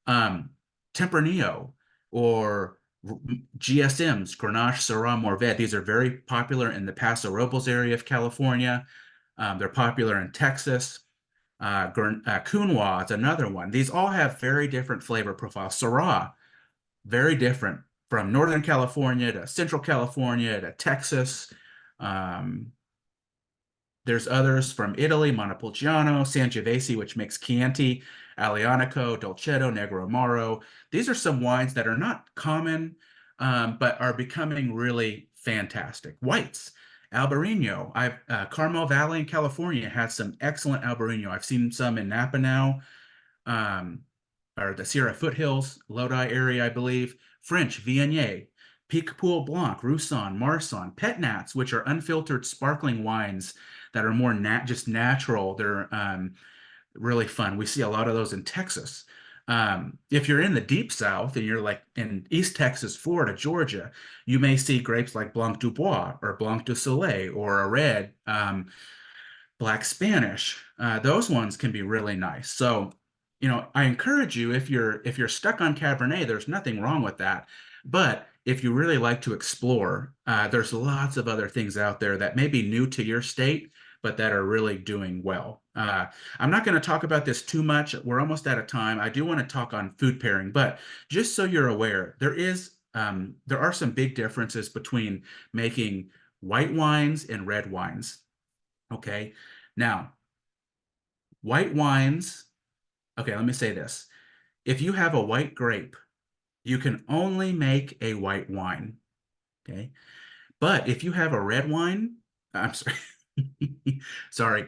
Speaker 3: Tempranillo or GSMs, Grenache, Syrah, Mourvedre. These are very popular in the Paso Robles area of California. They're popular in Texas. Counois is another one. These all have very different flavor profiles. Syrah, very different from Northern California to Central California to Texas. There's others from Italy, Montepulciano, Sangiovese, which makes Chianti, Aglianico, Dolcetto, Negro Amaro. These are some wines that are not common, but are becoming really fantastic. Whites, Albarino. Carmel Valley in California has some excellent Albarino. I've seen some in Napa now, or the Sierra Foothills, Lodi area, I believe. French, Viognier, Picpoul Blanc, Roussanne, Marsanne, Pet Nats, which are unfiltered sparkling wines that are more just natural. They're really fun. We see a lot of those in Texas. If you're in the deep South and you're like in East Texas, Florida, Georgia, you may see grapes like Blanc du Bois or Blanc du Soleil or a red Black Spanish. Those ones can be really nice. So, I encourage you, if you're stuck on Cabernet, there's nothing wrong with that. But if you really like to explore, there's lots of other things out there that may be new to your state, but that are really doing well. I'm not going to talk about this too much. We're almost out of time. I do want to talk on food pairing, but just so you're aware, there are some big differences between making white wines and red wines. Okay. Now, white wines, okay, let me say this. If you have a white grape, you can only make a white wine. Okay. But if you have a red wine, I'm sorry. Sorry.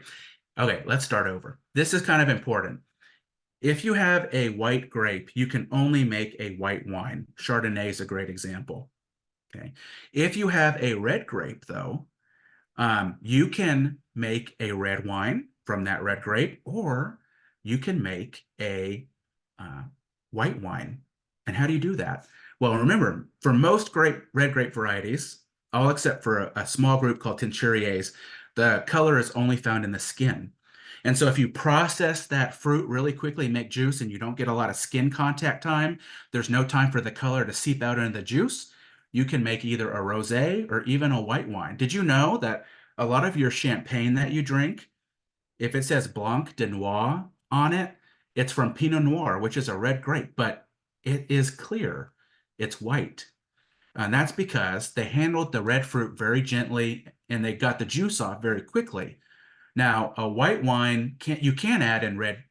Speaker 3: Okay, let's start over. This is kind of important. If you have a white grape, you can only make a white wine. Chardonnay is a great example. Okay. If you have a red grape, though, you can make a red wine from that red grape, or you can make a white wine. And how do you do that? Well, remember, for most red grape varieties, all except for a small group called Teinturiers, the color is only found in the skin. And so if you process that fruit really quickly, make juice, and you don't get a lot of skin contact time, there's no time for the color to seep out into the juice, you can make either a rosé or even a white wine. Did you know that a lot of your champagne that you drink, if it says Blanc de Noir on it, it's from Pinot Noir, which is a red grape, but it is clear. It's white. And that's because they handled the red fruit very gently and they got the juice off very quickly. Now, a white wine you can add in red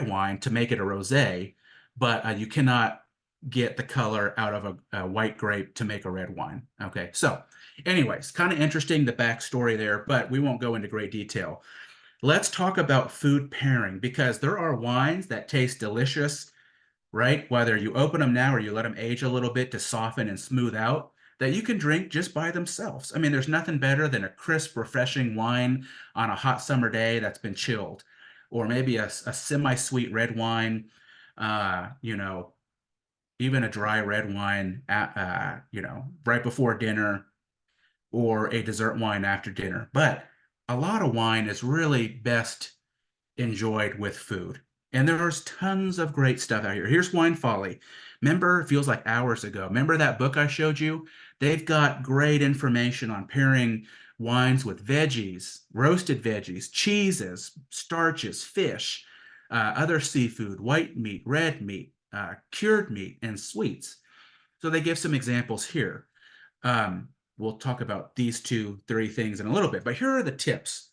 Speaker 3: wine to make it a rosé, but you cannot get the color out of a white grape to make a red wine. Okay, so anyways, kind of interesting, the backstory there, but we won't go into great detail. Let's talk about food pairing, because there are wines that taste delicious, right? Whether you open them now or you let them age a little bit to soften and smooth out, that you can drink just by themselves. I mean, there's nothing better than a crisp, refreshing wine on a hot summer day that's been chilled, or maybe a semi-sweet red wine, even a dry red wine, right before dinner, or a dessert wine after dinner. But a lot of wine is really best enjoyed with food. And there's tons of great stuff out here. Here's Wine Folly. Remember, it feels like hours ago. Remember that book I showed you? They've got great information on pairing wines with veggies, roasted veggies, cheeses, starches, fish, other seafood, white meat, red meat, cured meat, and sweets. So they give some examples here. we'll talk about these 3 things in a little bit, but here are the tips.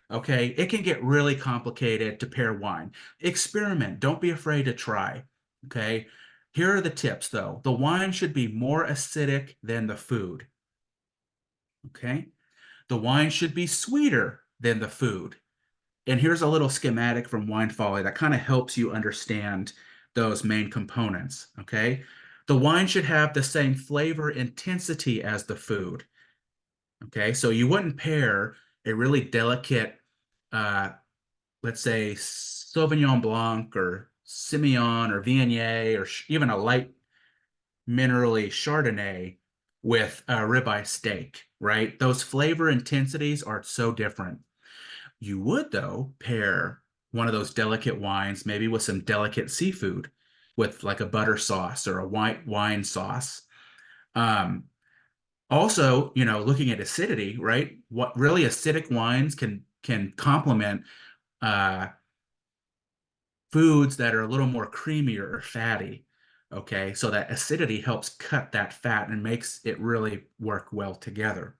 Speaker 3: Okay, it can get really complicated to pair wine. Experiment, don't be afraid to try. Okay, here are the tips though. The wine should be more acidic than the food. Okay, the wine should be sweeter than the food. And here's a little schematic from Wine Folly that kind of helps you understand those main components. Okay, the wine should have the same flavor intensity as the food. Okay, so you wouldn't pair a really delicate, let's say Sauvignon Blanc or Semillon or Viognier or even a light minerally Chardonnay with a ribeye steak, right? Those flavor intensities are so different. You would, though, pair one of those delicate wines, maybe with some delicate seafood, with like a butter sauce or a white wine sauce. Also, looking at acidity, right? What really acidic wines can complement foods that are a little more creamier or fatty. Okay, so that acidity helps cut that fat and makes it really work well together.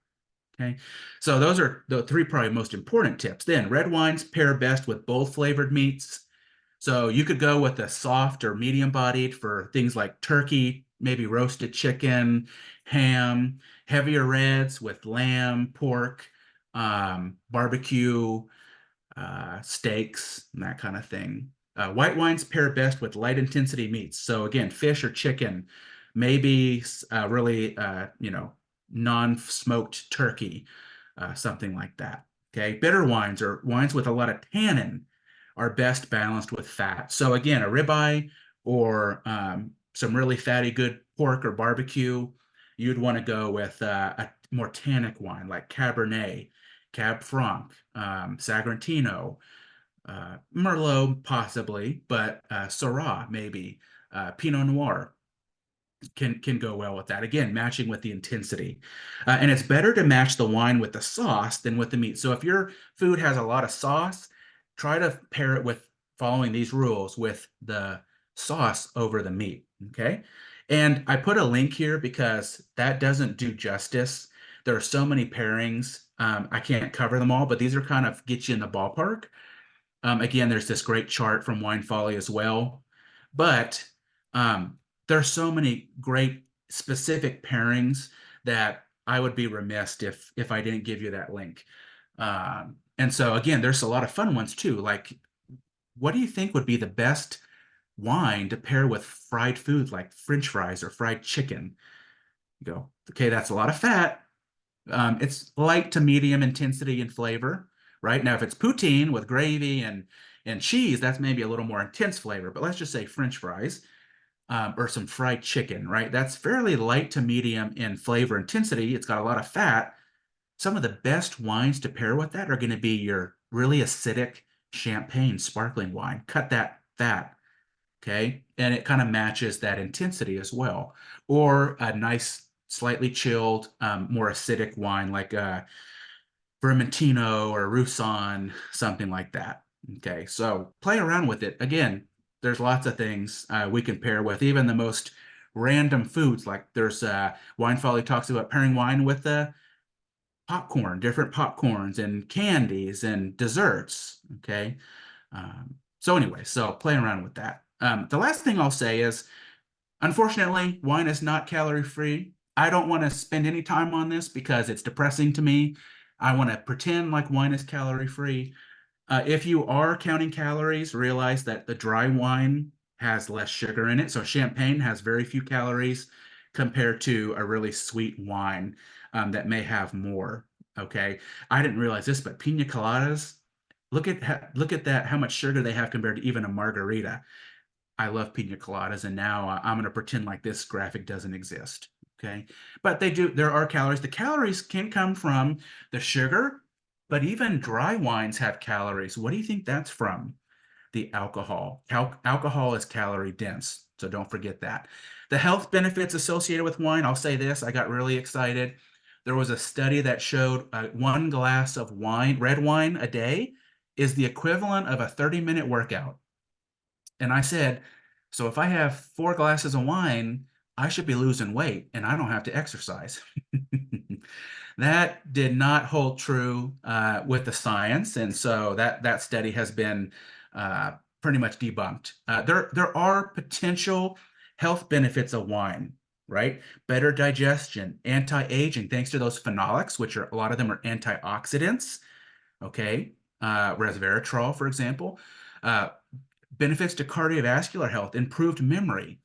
Speaker 3: Okay, so those are the 3 probably most important tips. Then red wines pair best with both flavored meats. So you could go with a soft or medium bodied for things like turkey, maybe roasted chicken, ham, heavier reds with lamb, pork, barbecue, steaks, and that kind of thing. White wines pair best with light intensity meats. So again, fish or chicken, maybe really, non-smoked turkey, something like that. Okay, bitter wines or wines with a lot of tannin are best balanced with fat. So again, a ribeye or some really fatty good pork or barbecue, you'd want to go with a more tannic wine like Cabernet, Cab Franc, Sagrantino, Merlot possibly, but Syrah maybe, Pinot Noir can go well with that. Again, matching with the intensity. And it's better to match the wine with the sauce than with the meat. So if your food has a lot of sauce, try to pair it with following these rules with the sauce over the meat. Okay. And I put a link here because that doesn't do justice. There are so many pairings. I can't cover them all, but these are kind of get you in the ballpark. Again, there's this great chart from Wine Folly as well. But there's so many great specific pairings that I would be remiss if I didn't give you that link. And so again, there's a lot of fun ones too. Like, what do you think would be the best wine to pair with fried foods like French fries or fried chicken? You go, okay, that's a lot of fat. It's light to medium intensity and flavor, right? Now, if it's poutine with gravy and cheese, that's maybe a little more intense flavor. But let's just say French fries. Or some fried chicken, right? That's fairly light to medium in flavor intensity. It's got a lot of fat. Some of the best wines to pair with that are going to be your really acidic champagne sparkling wine. Cut that fat, okay? And it kind of matches that intensity as well. Or a nice, slightly chilled, more acidic wine like Vermentino or Roussanne, something like that. Okay, so play around with it. Again, there's lots of things we can pair with, even the most random foods. Like there's Wine Folly talks about pairing wine with popcorn, different popcorns and candies and desserts. Okay, so anyway, so playing around with that. The last thing I'll say is, unfortunately, wine is not calorie free. I don't want to spend any time on this because it's depressing to me. I want to pretend like wine is calorie free. If you are counting calories, realize that the dry wine has less sugar in it. So champagne has very few calories compared to a really sweet wine that may have more. Okay, I didn't realize this, but pina coladas, look at that, how much sugar they have compared to even a margarita. I love pina coladas, and now I'm going to pretend like this graphic doesn't exist. Okay, but they do. There are calories. The calories can come from the sugar, but even dry wines have calories. What do you think that's from? The alcohol. Alcohol is calorie dense, so don't forget that. The health benefits associated with wine, I'll say this, I got really excited. There was a study that showed 1 glass of wine, red wine a day, is the equivalent of a 30-minute workout. And I said, so if I have 4 glasses of wine, I should be losing weight and I don't have to exercise. That did not hold true with the science, and so that study has been pretty much debunked. There are potential health benefits of wine, right? Better digestion, anti-aging, thanks to those phenolics, which are a lot of them are antioxidants. Okay, resveratrol, for example, benefits to cardiovascular health, improved memory.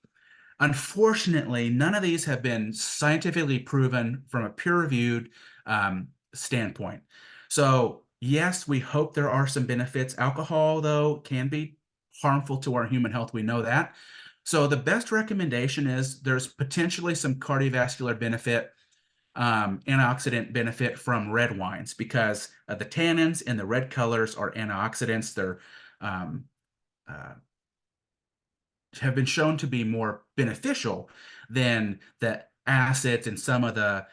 Speaker 3: Unfortunately, none of these have been scientifically proven from a peer-reviewed standpoint. So yes, we hope there are some benefits. Alcohol, though, can be harmful to our human health. We know that. So the best recommendation is there's potentially some cardiovascular benefit, antioxidant benefit from red wines because the tannins in the red colors are antioxidants. They're uh, have been shown to be more beneficial than the acids and some of the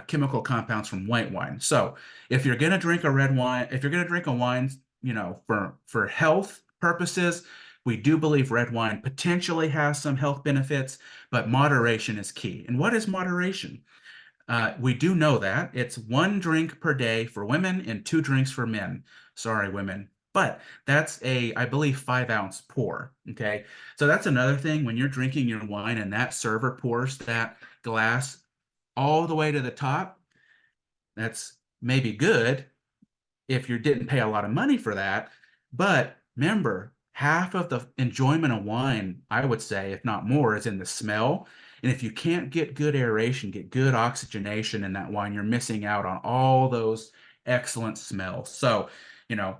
Speaker 3: chemical compounds from white wine. So if you're going to drink a red wine, if you're going to drink a wine, for health purposes, we do believe red wine potentially has some health benefits, but moderation is key. And what is moderation? We do know that it's 1 drink per day for women and 2 drinks for men. Sorry, women. But that's I believe, 5-ounce pour. Okay. So that's another thing when you're drinking your wine and that server pours that glass all the way to the top. That's maybe good if you didn't pay a lot of money for that. But remember, half of the enjoyment of wine, I would say, if not more, is in the smell. And if you can't get good aeration, get good oxygenation in that wine, you're missing out on all those excellent smells. So,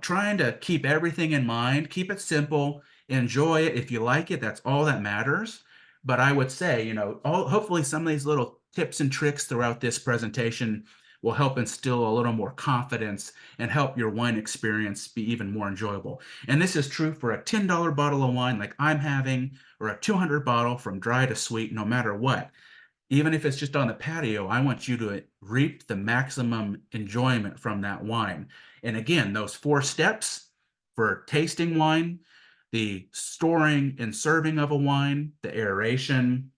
Speaker 3: trying to keep everything in mind, keep it simple, enjoy it. If you like it, that's all that matters. But I would say, hopefully some of these little tips and tricks throughout this presentation will help instill a little more confidence and help your wine experience be even more enjoyable. And this is true for a $10 bottle of wine like I'm having, or a 200 bottle from dry to sweet, no matter what. Even if it's just on the patio, I want you to reap the maximum enjoyment from that wine. And again, those 4 steps for tasting wine, the storing and serving of a wine, the aeration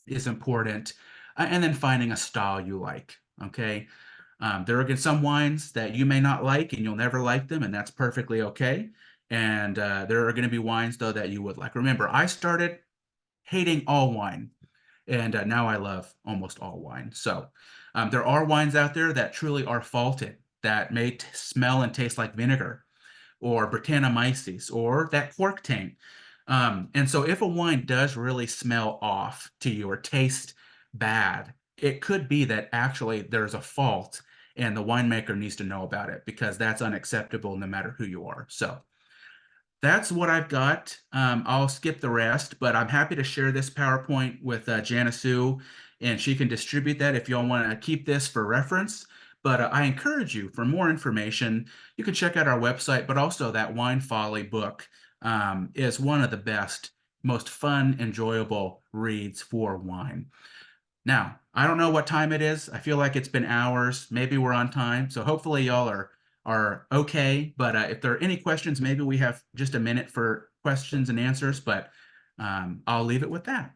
Speaker 3: is important, and then finding a style you like. Okay. There are some wines that you may not like and you'll never like them, and that's perfectly okay. And there are going to be wines, though, that you would like. Remember, I started hating all wine, and now I love almost all wine. So there are wines out there that truly are faulted, that may smell and taste like vinegar, or Brettanomyces, or that cork taint. And so if a wine does really smell off to you or taste bad, it could be that actually there's a fault and the winemaker needs to know about it, because that's unacceptable no matter who you are. So that's what I've got. I'll skip the rest, but I'm happy to share this PowerPoint with Janice, and she can distribute that if y'all want to keep this for reference. But I encourage you, for more information, you can check out our website, but also that Wine Folly book is one of the best, most fun, enjoyable reads for wine. Now, I don't know what time it is. I feel like it's been hours. Maybe we're on time. So hopefully y'all are okay. But if there are any questions, maybe we have just a minute for questions and answers, but I'll leave it with that.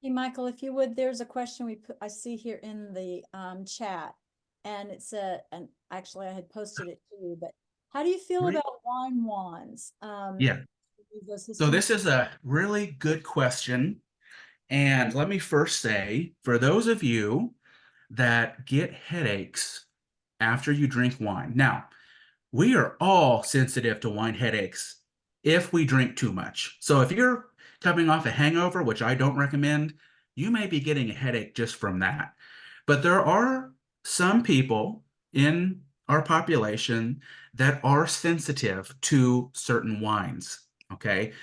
Speaker 1: Hey, Michael, if you would, there's a question I see here in the chat, and it's and actually I had posted it to you, but how do you feel
Speaker 3: Great.
Speaker 1: about wine wands?
Speaker 3: Yeah. So this is a really good question. And let me first say, for those of you that get headaches after you drink wine, now, we are all sensitive to wine headaches if we drink too much. So if you're coming off a hangover, which I don't recommend, you may be getting a headache just from that. But there are some people in our population that are sensitive to certain wines. Okay.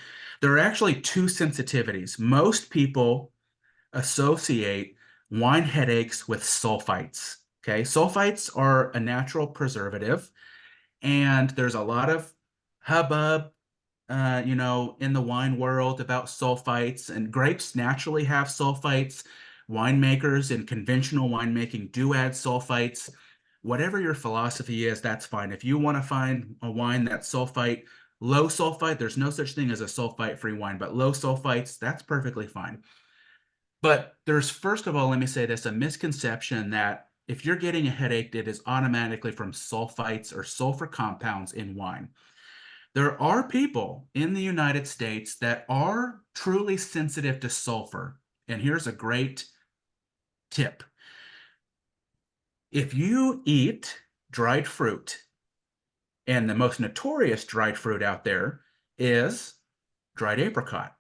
Speaker 3: There are actually 2 sensitivities. Most people associate wine headaches with sulfites. Okay. Sulfites are a natural preservative, and there's a lot of hubbub, in the wine world about sulfites, and grapes naturally have sulfites. Winemakers in conventional winemaking do add sulfites. Whatever your philosophy is, that's fine. If you want to find a wine that's low sulfite, there's no such thing as a sulfite-free wine, but low sulfites, that's perfectly fine. But there's, first of all, let me say this, a misconception that if you're getting a headache, it is automatically from sulfites or sulfur compounds in wine. There are people in the United States that are truly sensitive to sulfur. And here's a great tip. If you eat dried fruit, and the most notorious dried fruit out there is dried apricot.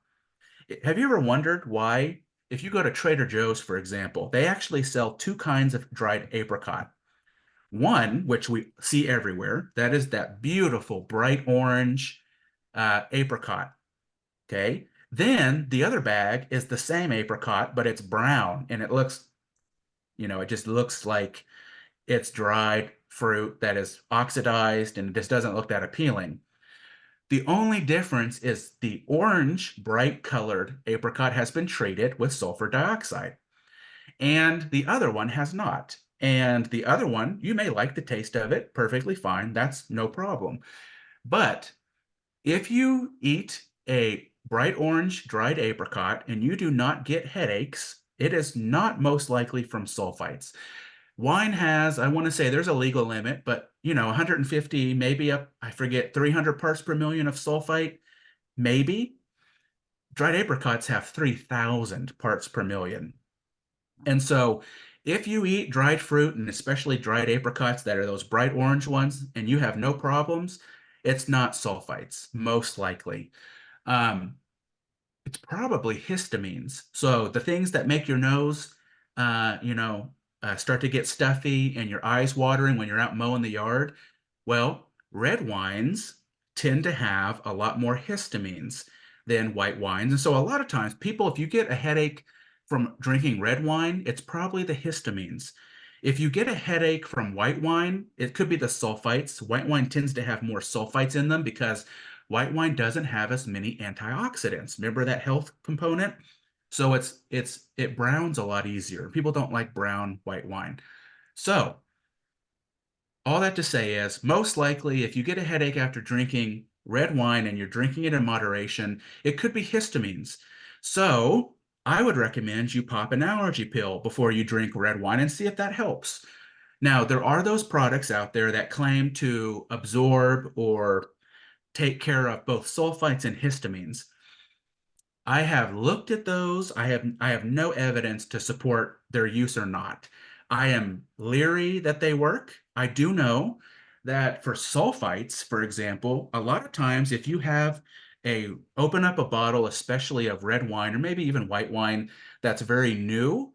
Speaker 3: Have you ever wondered why, if you go to Trader Joe's, for example, they actually sell two kinds of dried apricot. One, which we see everywhere, that is that beautiful bright orange apricot. Okay. Then the other bag is the same apricot, but it's brown and it looks, it just looks like it's dried fruit that is oxidized and it just doesn't look that appealing. The only difference is the orange, bright colored apricot has been treated with sulfur dioxide, and the other one has not. And the other one, you may like the taste of it, perfectly fine. That's no problem. But if you eat a bright orange dried apricot and you do not get headaches, it is not most likely from sulfites. Wine has, I want to say there's a legal limit, but 150, maybe up, I forget, 300 parts per million of sulfite, maybe. Dried apricots have 3,000 parts per million. And so if you eat dried fruit, and especially dried apricots that are those bright orange ones, and you have no problems, it's not sulfites, most likely. It's probably histamines. So the things that make your nose, start to get stuffy and your eyes watering when you're out mowing the yard. Well, red wines tend to have a lot more histamines than white wines. And so a lot of times people, if you get a headache from drinking red wine, it's probably the histamines. If you get a headache from white wine, it could be the sulfites. White wine tends to have more sulfites in them because white wine doesn't have as many antioxidants. Remember that health component? So it browns a lot easier. People don't like brown white wine. So all that to say is most likely if you get a headache after drinking red wine and you're drinking it in moderation, it could be histamines. So I would recommend you pop an allergy pill before you drink red wine and see if that helps. Now, there are those products out there that claim to absorb or take care of both sulfites and histamines. I have looked at those. I have no evidence to support their use or not. I am leery that they work. I do know that for sulfites, for example, a lot of times if you have open up a bottle, especially of red wine or maybe even white wine that's very new,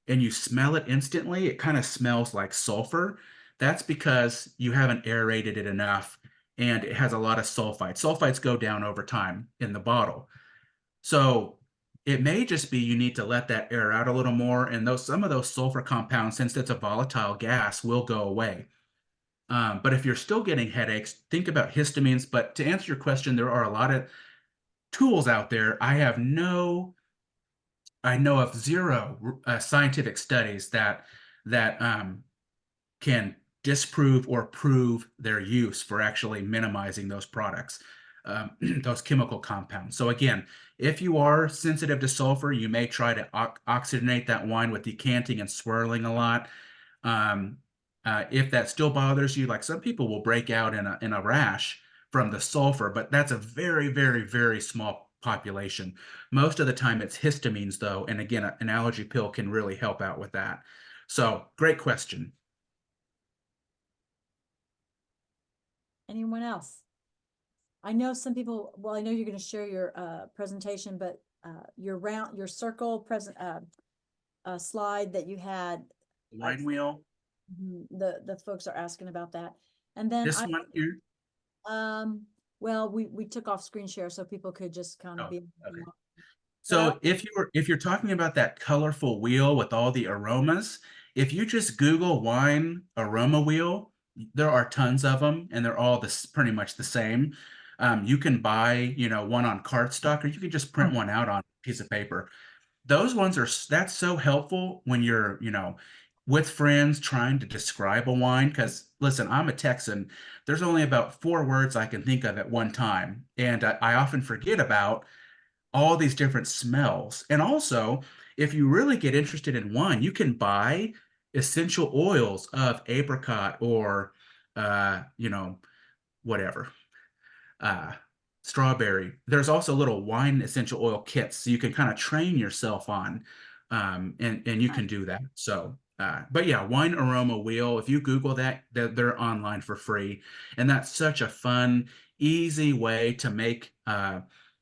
Speaker 3: and you smell it instantly, it kind of smells like sulfur. That's because you haven't aerated it enough and it has a lot of sulfites. Sulfites go down over time in the bottle. So it may just be you need to let that air out a little more, and some of those sulfur compounds, since it's a volatile gas, will go away. But if you're still getting headaches, think about histamines. But to answer your question, there are a lot of tools out there. I know of zero scientific studies that can disprove or prove their use for actually minimizing those products, those chemical compounds. So again, if you are sensitive to sulfur, you may try to oxygenate that wine with decanting and swirling a lot. If that still bothers you, like some people will break out in a rash from the sulfur, but that's a very, very, very small population. Most of the time it's histamines though. And again, an allergy pill can really help out with that. So great question.
Speaker 1: Anyone else? I know some people, well, I know you're going to share your presentation, but your circle slide that you had.
Speaker 3: Wine wheel.
Speaker 1: The folks are asking about that. And then
Speaker 3: This one here.
Speaker 1: Well, we took off screen share so people could just kind of
Speaker 3: Oh,
Speaker 1: be.
Speaker 3: okay. So if you're talking about that colorful wheel with all the aromas, if you just Google wine aroma wheel, there are tons of them, and they're all pretty much the same. You can buy, one on cardstock, or you can just print one out on a piece of paper. Those ones that's so helpful when you're, with friends trying to describe a wine. Because listen, I'm a Texan. There's only about 4 words I can think of at one time, and I often forget about all these different smells. And also, if you really get interested in wine, you can buy essential oils of apricot or, you know, whatever, strawberry. There's also little wine essential oil kits, so you can kind of train yourself on, and you can do that. So, but yeah, wine aroma wheel. If you Google that, they're online for free, and that's such a fun, easy way to make,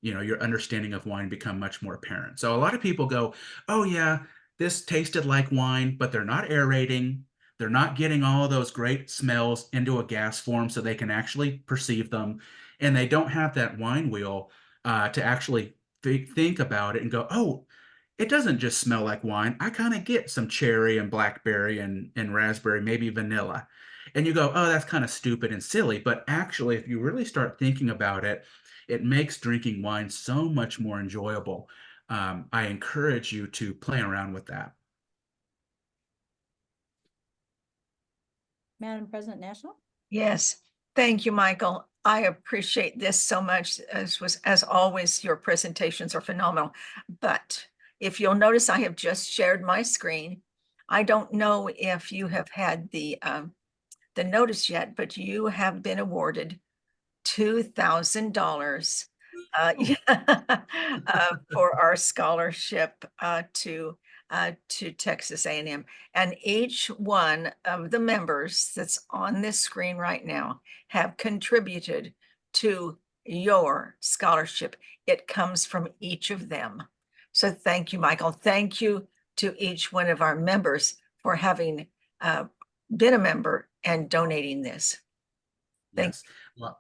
Speaker 3: you know, your understanding of wine become much more apparent. So a lot of people go, "Oh yeah, this tasted like wine," but they're not aerating. They're not getting all of those great smells into a gas form so they can actually perceive them, and they don't have that wine wheel to actually think about it and go, "Oh, it doesn't just smell like wine. I kind of get some cherry and blackberry and raspberry, maybe vanilla." And you go, "Oh, that's kind of stupid and silly." But actually, if you really start thinking about it, it makes drinking wine so much more enjoyable. I encourage you to play around with that.
Speaker 1: Madam President National?
Speaker 2: Yes, thank you, Michael. I appreciate this so much. As always, your presentations are phenomenal. But if you'll notice, I have just shared my screen. I don't know if you have had the notice yet, but you have been awarded $2,000 for our scholarship to Texas A&M. And each one of the members that's on this screen right now have contributed to your scholarship. It comes from each of them. So thank you, Michael. Thank you to each one of our members for having been a member and donating this.
Speaker 3: Yes. Well,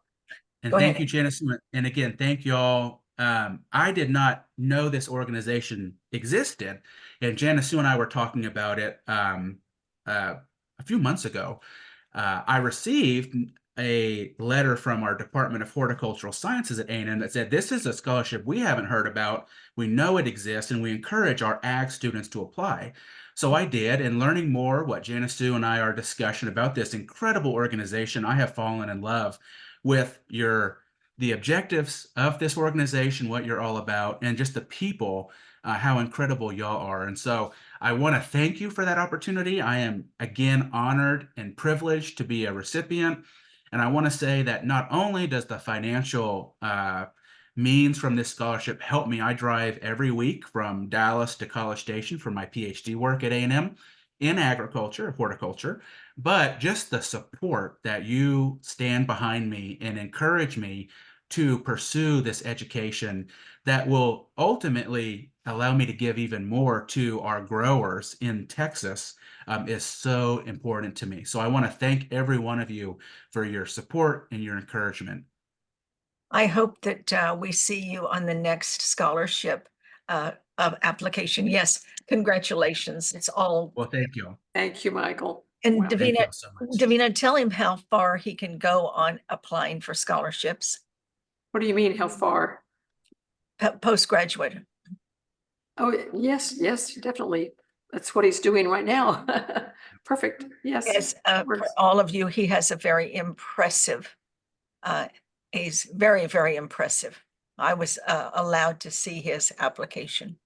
Speaker 3: and
Speaker 2: Go
Speaker 3: thank
Speaker 2: ahead.
Speaker 3: you, Janice. And again, thank you all. I did not know this organization existed, and Janice, you and I were talking about it a few months ago. I received a letter from our Department of Horticultural Sciences at A&M that said, "This is a scholarship we haven't heard about. We know it exists, and we encourage our ag students to apply." So I did, and learning more, what Janice Sue and I, our discussion about this incredible organization, I have fallen in love with the objectives of this organization, what you're all about, and just the people, how incredible y'all are. And so I want to thank you for that opportunity. I am again honored and privileged to be a recipient. And I want to say that not only does the financial means from this scholarship help me, I drive every week from Dallas to College Station for my PhD work at A&M in agriculture, horticulture, but just the support that you stand behind me and encourage me to pursue this education that will ultimately allow me to give even more to our growers in Texas is so important to me. So I want to thank every one of you for your support and your encouragement.
Speaker 2: I hope that we see you on the next scholarship application. Yes, congratulations. It's all.
Speaker 3: Well, thank you.
Speaker 5: Thank you, Michael.
Speaker 2: And
Speaker 5: Wow.
Speaker 3: Thank
Speaker 2: Davina,
Speaker 3: you so much.
Speaker 2: Davina, tell him how far he can go on applying for scholarships,
Speaker 5: What do you mean, how far?
Speaker 2: postgraduate.
Speaker 5: Oh, yes, yes, definitely. That's what he's doing right now. Perfect, yes.
Speaker 2: Yes, for
Speaker 5: works.
Speaker 2: all of you, he has a very impressive, he's very, very impressive. I was allowed to see his application.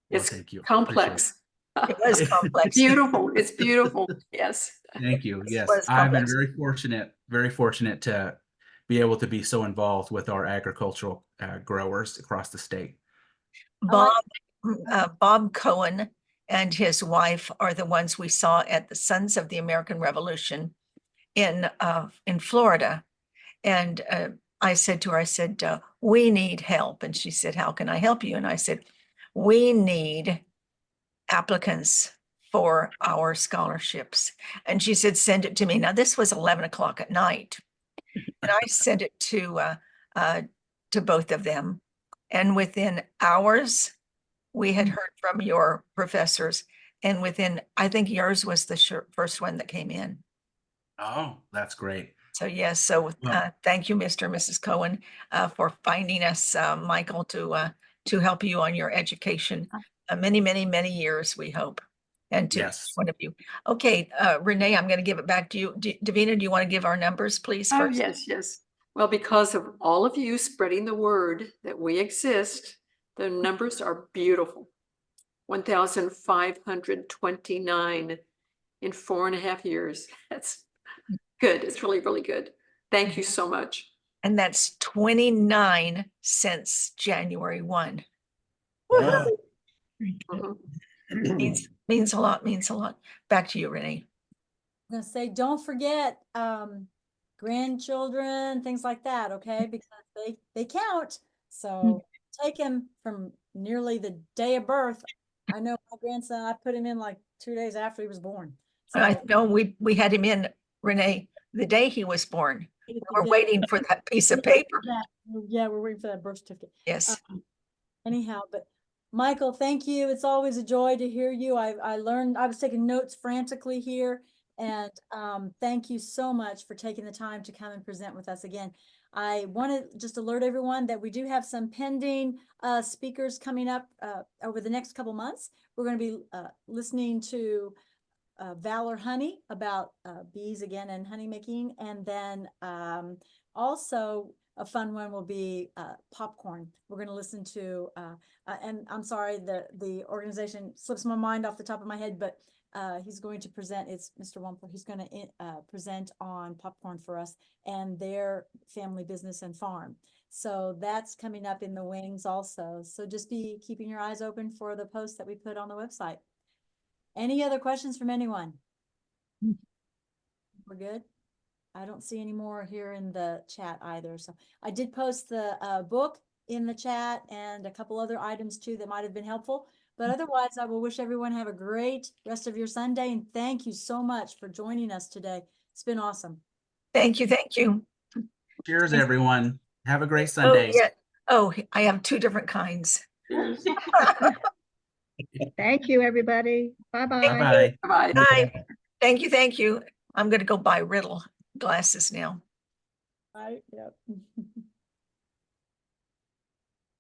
Speaker 3: Well,
Speaker 5: It's
Speaker 3: thank you.
Speaker 5: complex.
Speaker 2: It was complex.
Speaker 5: Beautiful, it's beautiful, yes.
Speaker 3: Thank you. Yes,
Speaker 2: was
Speaker 3: I've been
Speaker 2: complex.
Speaker 3: very fortunate to be able to be so involved with our agricultural growers across the state.
Speaker 2: Bob Cohen and his wife are the ones we saw at the Sons of the American Revolution in Florida. And I said to her, we need help. And she said, "How can I help you?" And I said, "We need applicants for our scholarships." And she said, "Send it to me." Now, this was 11 o'clock at night. And I sent it to both of them. And within hours, we had heard from your professors. And I think yours was the first one that came in.
Speaker 3: Oh, that's great.
Speaker 2: So yes, so
Speaker 3: Well-
Speaker 2: thank you, Mr. and Mrs. Cohen, for finding us, Michael, to help you on your education. Many, many, many years, we hope. And to
Speaker 3: Yes.
Speaker 2: each one of you. Okay, Renee, I'm going to give it back to you. Davina, do you want to give our numbers, please,
Speaker 5: Oh,
Speaker 2: first?
Speaker 5: yes, yes. Well, because of all of you spreading the word that we exist, the numbers are beautiful. 1,529 in 4.5 years. That's good. It's really, really good. Thank you so much.
Speaker 2: And that's 29 since January 1.
Speaker 5: Mhm.
Speaker 2: Means a lot, means a lot. Back to you, Renee.
Speaker 1: I'm gonna say, don't forget, grandchildren, things like that, okay? Because they count. So take him from nearly the day of birth. I know my grandson, I put him in like 2 days after he was born.
Speaker 2: I
Speaker 1: So
Speaker 2: know we had him in, Renee, the day he was born. We're
Speaker 1: yeah,
Speaker 2: waiting for that piece of paper.
Speaker 1: yeah, we're waiting for that birth certificate.
Speaker 2: Yes.
Speaker 1: Anyhow, but Michael, thank you. It's always a joy to hear you. I learned, I was taking notes frantically here. And thank you so much for taking the time to come and present with us again. I want to just alert everyone that we do have some pending speakers coming up over the next couple months. We're going to be listening to Valor Honey about bees again and honey making. And then also a fun one will be popcorn. We're going to listen to, and I'm sorry, the organization slips my mind off the top of my head, but he's going to present, it's Mr. Wampler, he's going to present on popcorn for us and their family business and farm. So that's coming up in the wings also. So just be keeping your eyes open for the posts that we put on the website. Any other questions from anyone? We're good? I don't see any more here in the chat either. So I did post the book in the chat and a couple other items too that might have been helpful. But otherwise, I will wish everyone have a great rest of your Sunday. And thank you so much for joining us today. It's been awesome.
Speaker 2: Thank you. Thank you.
Speaker 3: Cheers, everyone. Have a great
Speaker 2: Oh,
Speaker 3: Sunday.
Speaker 2: yeah. Oh, I have 2 different kinds.
Speaker 6: Thank you, everybody. Bye-bye.
Speaker 3: Bye-bye.
Speaker 5: Bye.
Speaker 2: Bye. Thank you. Thank you. I'm going to go buy Riddle glasses now.
Speaker 1: Yep.